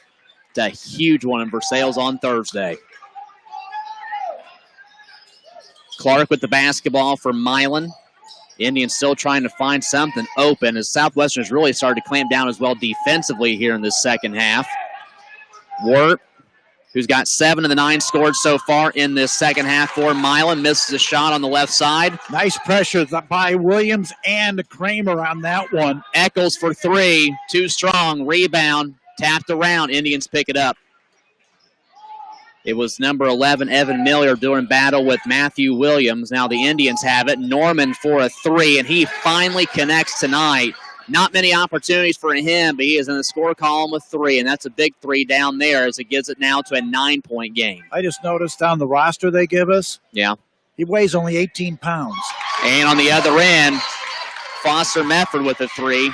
it's a huge one in Versailles on Thursday. Clark with the basketball for Milan. Indians still trying to find something open as Southwestern has really started to clamp down as well defensively here in this second half. Wirt, who's got 7 of the 9 scored so far in this second half for Milan, misses a shot on the left side. Nice pressure by Williams and Kramer on that one. Eccles for 3, too strong, rebound, tapped around, Indians pick it up. It was number 11, Evan Miller, doing battle with Matthew Williams. Now the Indians have it. Norman for a 3, and he finally connects tonight. Not many opportunities for him, but he is in the score column with 3, and that's a big 3 down there as it gives it now to a 9-point game. I just noticed on the roster they give us, yeah, he weighs only 18 pounds. And on the other end, Foster Mefford with a 3.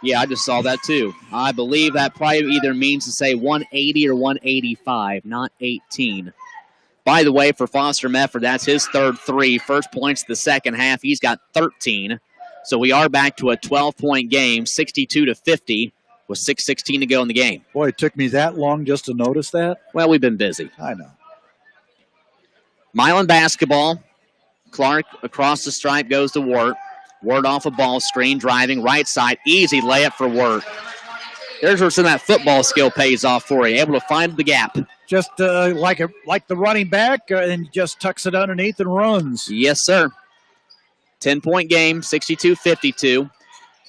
Yeah, I just saw that too. I believe that probably either means to say 180 or 185, not 18. By the way, for Foster Mefford, that's his third 3. First points of the second half. He's got 13. So we are back to a 12-point game, 62-50, with 6:16 to go in the game. Boy, it took me that long just to notice that. Well, we've been busy. I know. Milan basketball. Clark across the stripe goes to Wirt. Ward off a ball screen, driving right side. Easy layup for Ward. There's where some of that football skill pays off for you. Able to find the gap. Just like the running back, and just tucks it underneath and runs. Yes, sir. 10-point game, 62-52.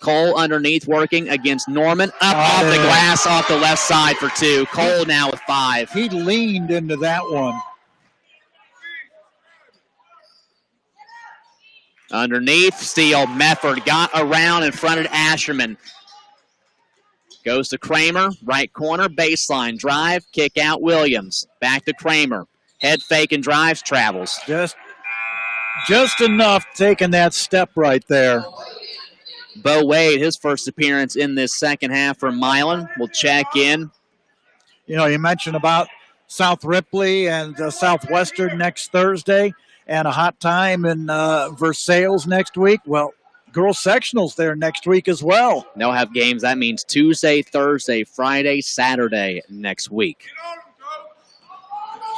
Cole underneath working against Norman. Up off the glass off the left side for 2. Cole now with 5. He leaned into that one. Underneath, steal. Mefford got around and fronted Asherman. Goes to Kramer, right corner, baseline, drive, kick out Williams. Back to Kramer. Head fake and drives, travels. Just enough taking that step right there. Bo Wade, his first appearance in this second half for Milan, will check in. You know, you mentioned about South Ripley and Southwestern next Thursday and a hot time in Versailles next week. Well, girls sectionals there next week as well. They'll have games. That means Tuesday, Thursday, Friday, Saturday next week.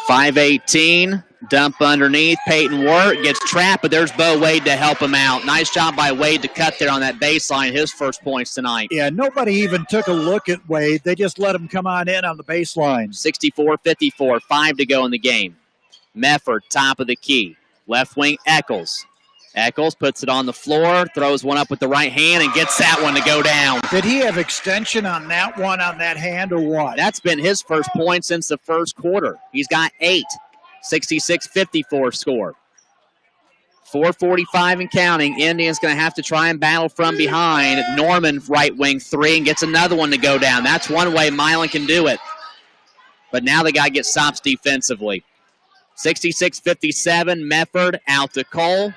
5:18, dump underneath. Peyton Wirt gets trapped, but there's Bo Wade to help him out. Nice job by Wade to cut there on that baseline, his first points tonight. Yeah, nobody even took a look at Wade. They just let him come on in on the baseline. 64-54, 5 to go in the game. Mefford, top of the key. Left wing, Eccles. Eccles puts it on the floor, throws one up with the right hand, and gets that one to go down. Did he have extension on that one, on that hand, or what? That's been his first point since the first quarter. He's got 8. 66-54 score. 4:45 and counting. Indians going to have to try and battle from behind. Norman, right wing 3, and gets another one to go down. That's one way Milan can do it. But now they got to get stops defensively. 66-57, Mefford out to Cole.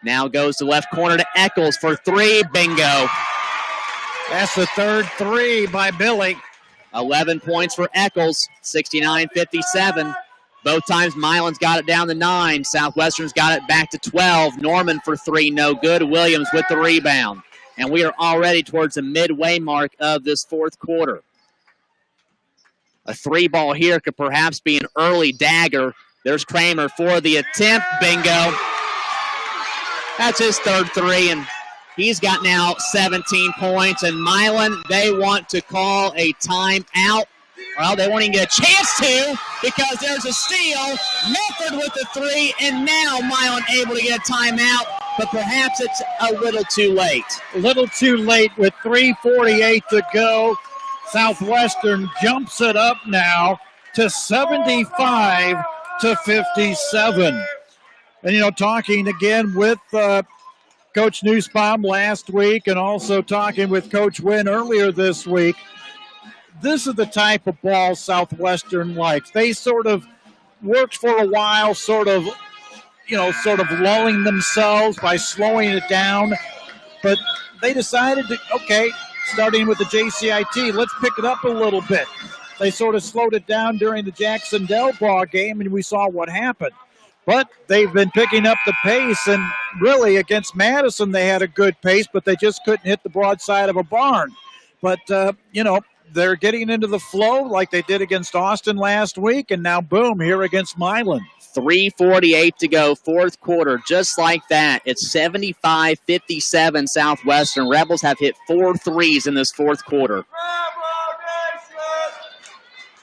Now goes to left corner to Eccles for 3. Bingo. That's the third 3 by Billy. 11 points for Eccles. 69-57. Both times Milan's got it down to 9. Southwestern's got it back to 12. Norman for 3, no good. Williams with the rebound. And we are already towards the midway mark of this fourth quarter. A 3-ball here could perhaps be an early dagger. There's Kramer for the attempt. Bingo. That's his third 3, and he's got now 17 points. And Milan, they want to call a timeout. Well, they won't even get a chance to because there's a steal. Mefford with the 3, and now Milan able to get a timeout, but perhaps it's a little too late. A little too late with 3:48 to go. Southwestern jumps it up now to 75-57. And, you know, talking again with Coach Nussbaum last week and also talking with Coach Wynn earlier this week, this is the type of ball Southwestern likes. They sort of worked for a while, sort of lulling themselves by slowing it down. But they decided to, okay, starting with the JCIT, let's pick it up a little bit. They sort of slowed it down during the Jackson-Del ball game, and we saw what happened. But they've been picking up the pace, and really against Madison they had a good pace, but they just couldn't hit the broadside of a barn. But, they're getting into the flow like they did against Austin last week, and now, boom, here against Milan. 3:48 to go, fourth quarter. Just like that, it's 75-57 Southwestern. Rebels have hit 4 threes in this fourth quarter.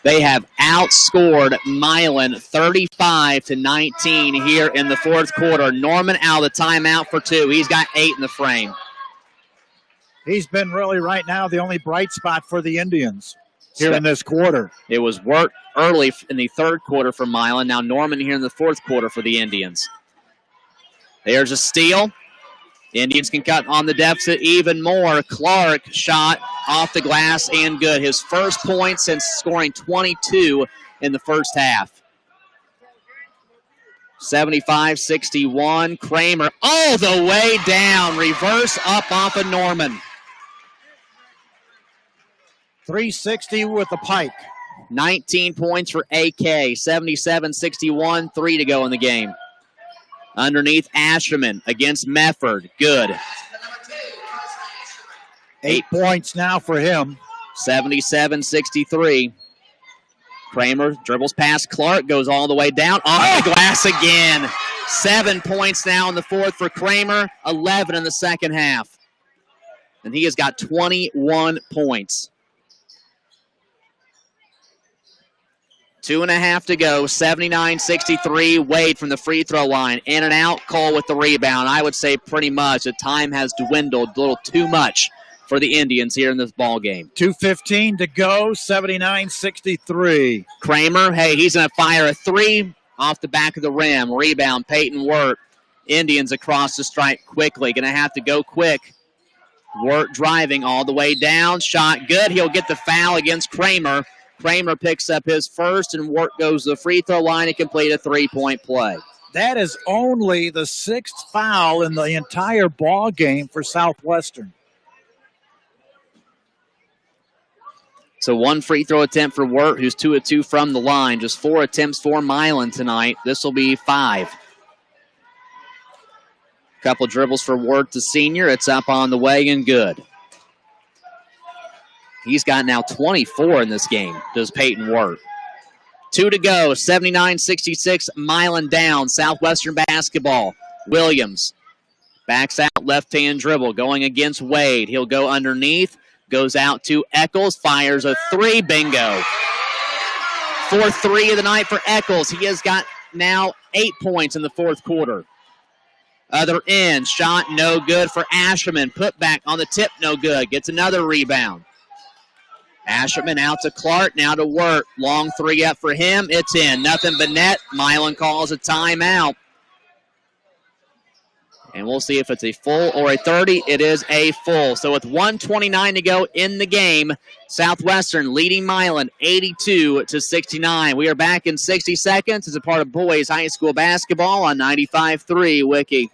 They have outscored Milan 35-19 here in the fourth quarter. Norman out of the timeout for 2. He's got 8 in the frame. He's been really right now the only bright spot for the Indians here in this quarter. It was work early in the third quarter for Milan. Now Norman here in the fourth quarter for the Indians. There's a steal. The Indians can cut on the deficit even more. Clark shot off the glass and good. His first point since scoring 22 in the first half. 75-61. Kramer all the way down. Reverse up off of Norman. 360 with the pike. 19 points for AK. 77-61. 3 to go in the game. Underneath Asherman against Mefford. Good. 8 points now for him. 77-63. Kramer dribbles past Clark, goes all the way down. Off the glass again. 7 points now in the fourth for Kramer, 11 in the second half. And he has got 21 points. 2.5 to go, 79-63. Wade from the free throw line. In and out, Cole with the rebound. I would say pretty much the time has dwindled a little too much for the Indians here in this ball game. 2:15 to go, 79-63. Kramer, hey, he's going to fire a three off the back of the rim. Rebound, Peyton Wirt. Indians across the stripe quickly. Going to have to go quick. Wirt driving all the way down. Shot good. He'll get the foul against Kramer. Kramer picks up his first, and Wirt goes to the free throw line and complete a three-point play. That is only the sixth foul in the entire ball game for Southwestern. So one free throw attempt for Wirt, who's 2 of 2 from the line. Just 4 attempts for Milan tonight. This will be 5. Couple dribbles for Wirt, the senior. It's up on the way and good. He's got now 24 in this game, does Peyton Wirt. 2 to go, 79-66, Milan down. Southwestern basketball. Williams backs out, left-hand dribble, going against Wade. He'll go underneath, goes out to Eccles, fires a three, bingo. 4th three of the night for Eccles. He has got now 8 points in the fourth quarter. Other end, shot no good for Asherman. Put back on the tip, no good. Gets another rebound. Asherman out to Clark, now to Wirt. Long three up for him. It's in. Nothing but net. Milan calls a timeout. And we'll see if it's a full or a 30. It is a full. So with 1:29 to go in the game, Southwestern leading Milan 82-69. We are back in 60 seconds as a part of boys high school basketball on 95.3 Wiki.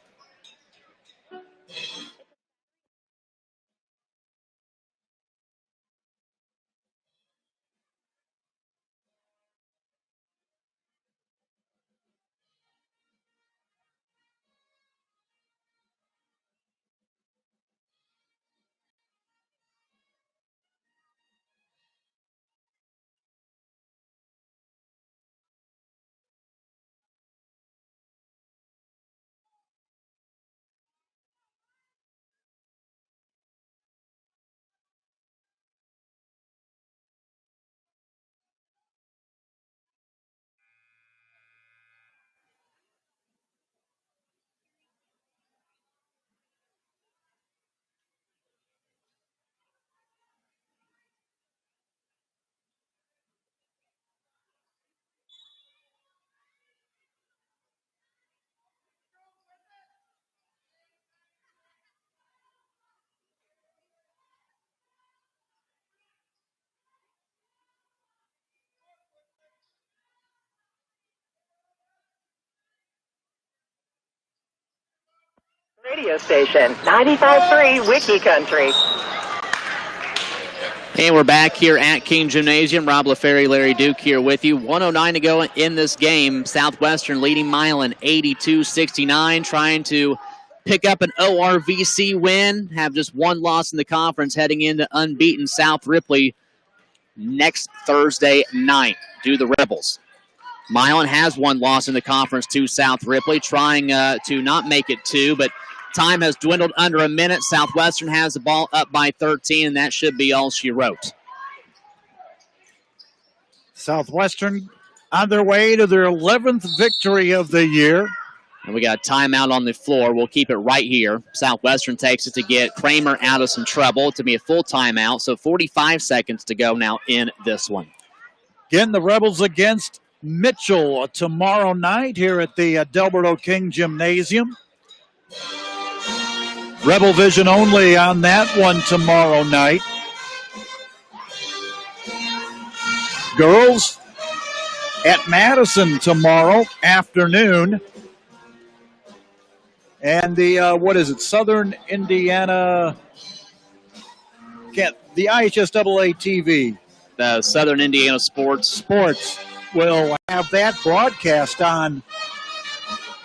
Radio station, 95.3 Wiki Country. And we're back here at King Gymnasium. Rob LaFerry, Larry Duke here with you. 1:09 to go in this game. Southwestern leading Milan 82-69, trying to pick up an ORVC win, have just one loss in the conference heading into unbeaten South Ripley next Thursday night. Do the Rebels. Milan has one loss in the conference to South Ripley, trying to not make it 2, but time has dwindled under a minute. Southwestern has the ball up by 13, and that should be all she wrote. Southwestern on their way to their 11th victory of the year. And we got a timeout on the floor. We'll keep it right here. Southwestern takes it to get Kramer out of some trouble to be a full timeout. So 45 seconds to go now in this one. Again, the Rebels against Mitchell tomorrow night here at the Delbert O'King Gymnasium. Rebel Vision only on that one tomorrow night. Girls at Madison tomorrow afternoon. And the, Southern Indiana, the IHSAA TV. The Southern Indiana Sports will have that broadcast on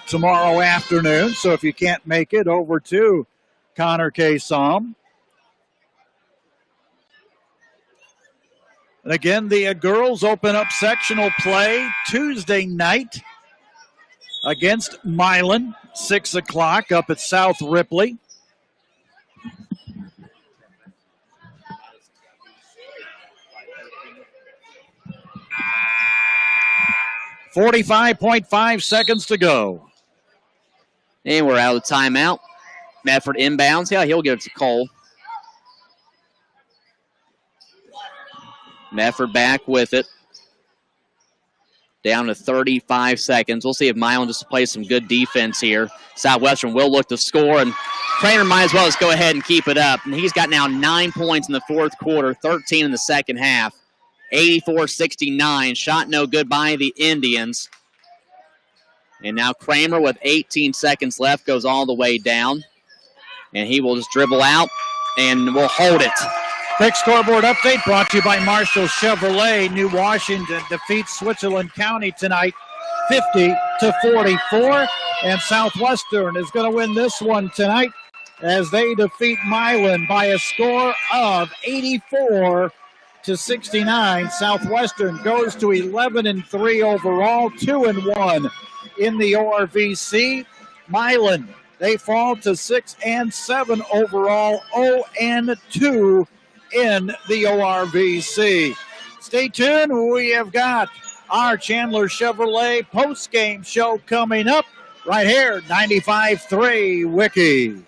tomorrow afternoon. So if you can't make it, over to Connor K. Somm. And again, the girls open up sectional play Tuesday night against Milan. 6 o'clock up at South Ripley. .5 seconds to go. And we're out of timeout. Medford inbounds. Yeah, he'll give it to Cole. Medford back with it. Down to 35 seconds. We'll see if Milan just plays some good defense here. Southwestern will look to score, and Kramer might as well just go ahead and keep it up. And he's got now 9 points in the fourth quarter, 13 in the second half. 84-69. Shot no good by the Indians. And now Kramer with 18 seconds left goes all the way down. And he will just dribble out and will hold it. Quick scoreboard update brought to you by Marshall Chevrolet. New Washington defeats Switzerland County tonight 50-44. And Southwestern is going to win this one tonight as they defeat Milan by a score of 84-69. Southwestern goes to 11-3 overall, 2-1 in the ORVC. Milan, they fall to 6-7 overall, 0-2 in the ORVC. Stay tuned. We have got our Chandler Chevrolet post-game show coming up right here, 95.3 Wiki.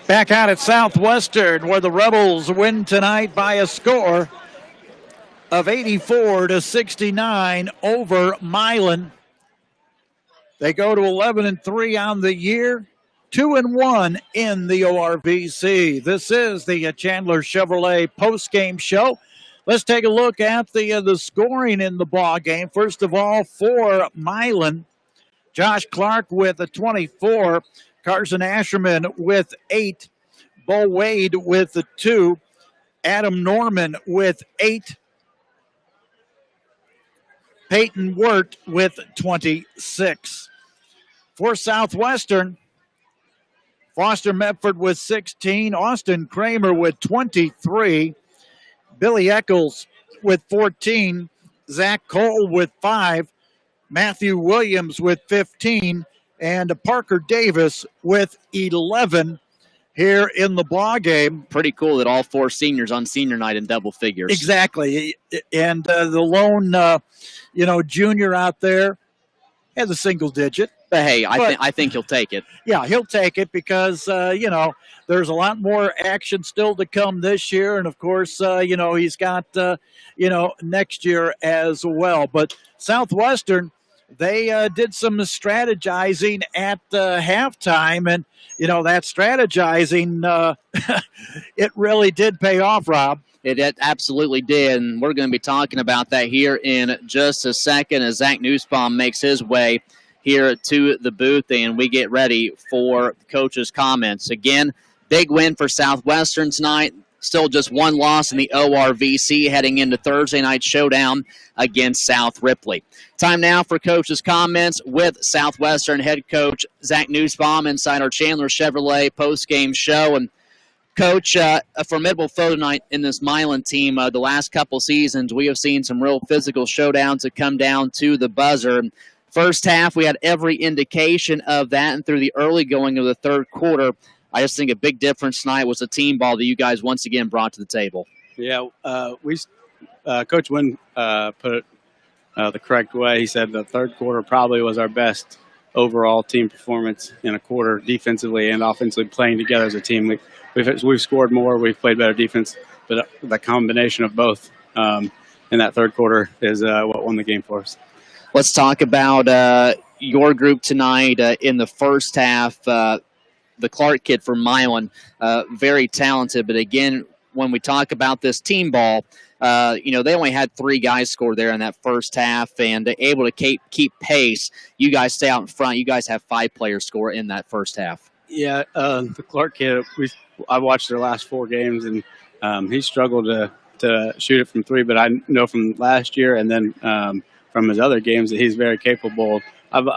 Back out at Southwestern, where the Rebels win tonight by a score of 84-69 over Milan. They go to 11-3 on the year, 2-1 in the ORVC. This is the Chandler Chevrolet post-game show. Let's take a look at the scoring in the ball game. First of all, for Milan, Josh Clark with a 24. Carson Asherman with 8. Bo Wade with the 2. Adam Norman with 8. Peyton Wirt with 26. For Southwestern, Foster Medford with 16. Austin Kramer with 23. Billy Eccles with 14. Zach Cole with 5. Matthew Williams with 15. And Parker Davis with 11 here in the ball game. Pretty cool that all 4 seniors on senior night in double figures. Exactly. And the lone, junior out there has a single digit. But hey, I think he'll take it. Yeah, he'll take it because, there's a lot more action still to come this year. And, of course, he's got, next year as well. But Southwestern, they did some strategizing at halftime. And, that strategizing, it really did pay off, Rob. It absolutely did, and we're going to be talking about that here in just a second as Zach Nussbaum makes his way here to the booth, and we get ready for coach's comments. Again, big win for Southwestern tonight. Still just one loss in the ORVC heading into Thursday night showdown against South Ripley. Time now for coach's comments with Southwestern head coach Zach Nussbaum inside our Chandler Chevrolet post-game show. And Coach, a formidable foe tonight in this Milan team. The last couple seasons, we have seen some real physical showdowns that come down to the buzzer. First half, we had every indication of that, and through the early going of the third quarter, I just think a big difference tonight was the team ball that you guys once again brought to the table. Yeah, Coach Wynn put it the correct way. He said the third quarter probably was our best overall team performance in a quarter, defensively and offensively, playing together as a team. We've scored more, we've played better defense, but the combination of both in that third quarter is what won the game for us. Let's talk about your group tonight in the first half. The Clark kid from Milan, very talented, but again, when we talk about this team ball, they only had 3 guys score there in that first half, and able to keep pace. You guys stay out in front. You guys have 5 players score in that first half. Yeah, the Clark kid, I watched their last 4 games, and he struggled to shoot it from 3, but I know from last year and then from his other games that he's very capable. I've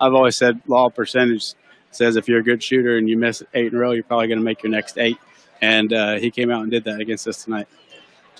always said law of percentage says if you're a good shooter and you miss 8 in a row, you're probably going to make your next 8, and he came out and did that against us tonight.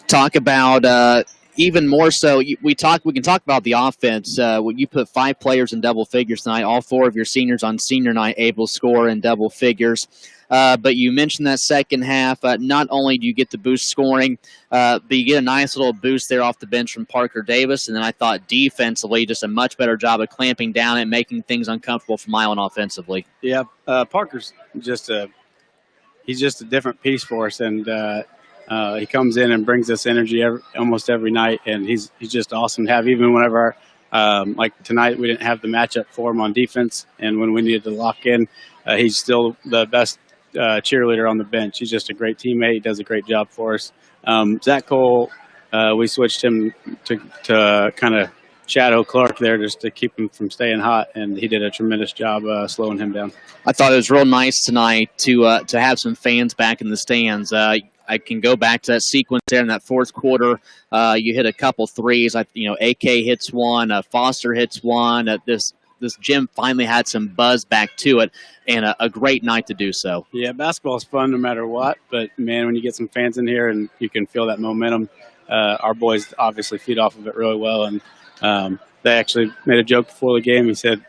Talk about even more so. We can talk about the offense. When you put 5 players in double figures tonight, all 4 of your seniors on senior night able to score in double figures. But you mentioned that second half. Not only do you get the boost scoring, but you get a nice little boost there off the bench from Parker Davis. And then I thought defensively, just a much better job of clamping down and making things uncomfortable for Milan offensively. Yeah, Parker's he's just a different piece for us, and he comes in and brings us energy almost every night, and he's just awesome to have. Even whenever, like tonight, we didn't have the matchup for him on defense, and when we needed to lock in, he's still the best cheerleader on the bench. He's just a great teammate. He does a great job for us. Zach Cole, we switched him to kind of shadow Clark there just to keep him from staying hot, and he did a tremendous job slowing him down. I thought it was real nice tonight to have some fans back in the stands. I can go back to that sequence there in that fourth quarter. You hit a couple threes. AK hits one, Foster hits one. This gym finally had some buzz back to it, and a great night to do so. Yeah, basketball is fun no matter what, but, man, when you get some fans in here and you can feel that momentum, our boys obviously feed off of it really well, and they actually made a joke before the game. He said,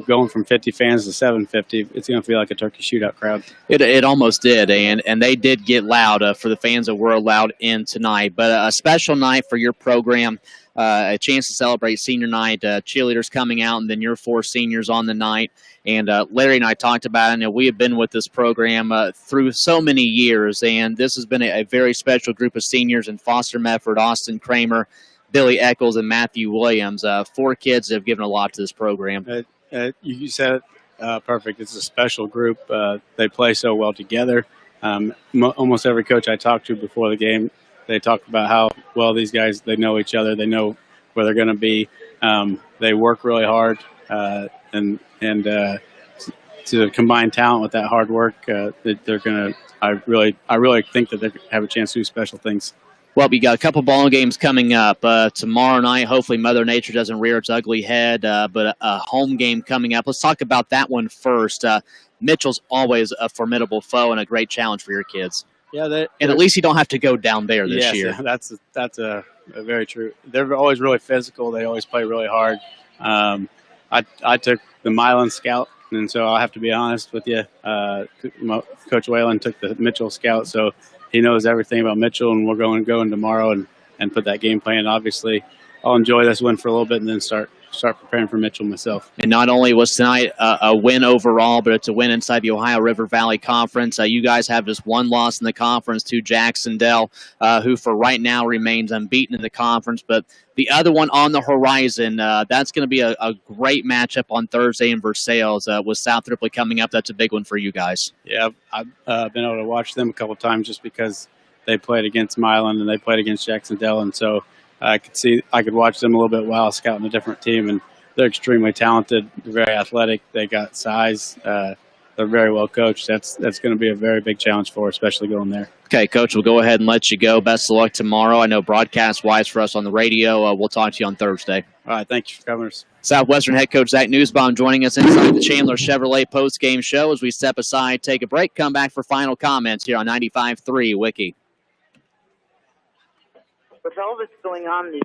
going from 50 fans to 750, it's going to feel like a turkey shootout crowd. It almost did, and they did get loud for the fans that were allowed in tonight. But a special night for your program, a chance to celebrate senior night, cheerleaders coming out, and then your 4 seniors on the night. And Larry and I talked about it. We have been with this program through so many years, and this has been a very special group of seniors in Foster Medford, Austin Kramer, Billy Eccles, and Matthew Williams. 4 kids that have given a lot to this program. You said it perfect. It's a special group. They play so well together. Almost every coach I talked to before the game, they talk about how well these guys, they know each other. They know where they're going to be. They work really hard, and to combine talent with that hard work, they're going to. I really think that they have a chance to do special things. Well, we got a couple ball games coming up tomorrow night. Hopefully Mother Nature doesn't rear its ugly head, but a home game coming up. Let's talk about that one first. Mitchell's always a formidable foe and a great challenge for your kids. Yeah, and at least you don't have to go down there this year. Yeah, that's a very true. They're always really physical. They always play really hard. I took the Milan scout, and so I'll have to be honest with you. Coach Whalen took the Mitchell scout, so he knows everything about Mitchell, and we're going tomorrow and put that game plan. Obviously, I'll enjoy this win for a little bit and then start preparing for Mitchell myself. And not only was tonight a win overall, but it's a win inside the Ohio River Valley Conference. You guys have just one loss in the conference to Jacksonville, who for right now remains unbeaten in the conference. But the other one on the horizon, that's going to be a great matchup on Thursday in Versailles with South Ripley coming up. That's a big one for you guys. Yeah, I've been able to watch them a couple times just because they played against Milan and they played against Jacksonville, and so I could watch them a little bit while scouting a different team, and they're extremely talented. They're very athletic. They got size. They're very well coached. That's going to be a very big challenge for us, especially going there. Okay, Coach, we'll go ahead and let you go. Best of luck tomorrow. I know broadcast-wise for us on the radio, we'll talk to you on Thursday. All right, thank you for coming. Southwestern head coach Zach Newsbaum joining us inside the Chandler Chevrolet post-game show as we step aside, take a break, come back for final comments here on 95.3 Wiki. With all that's going on this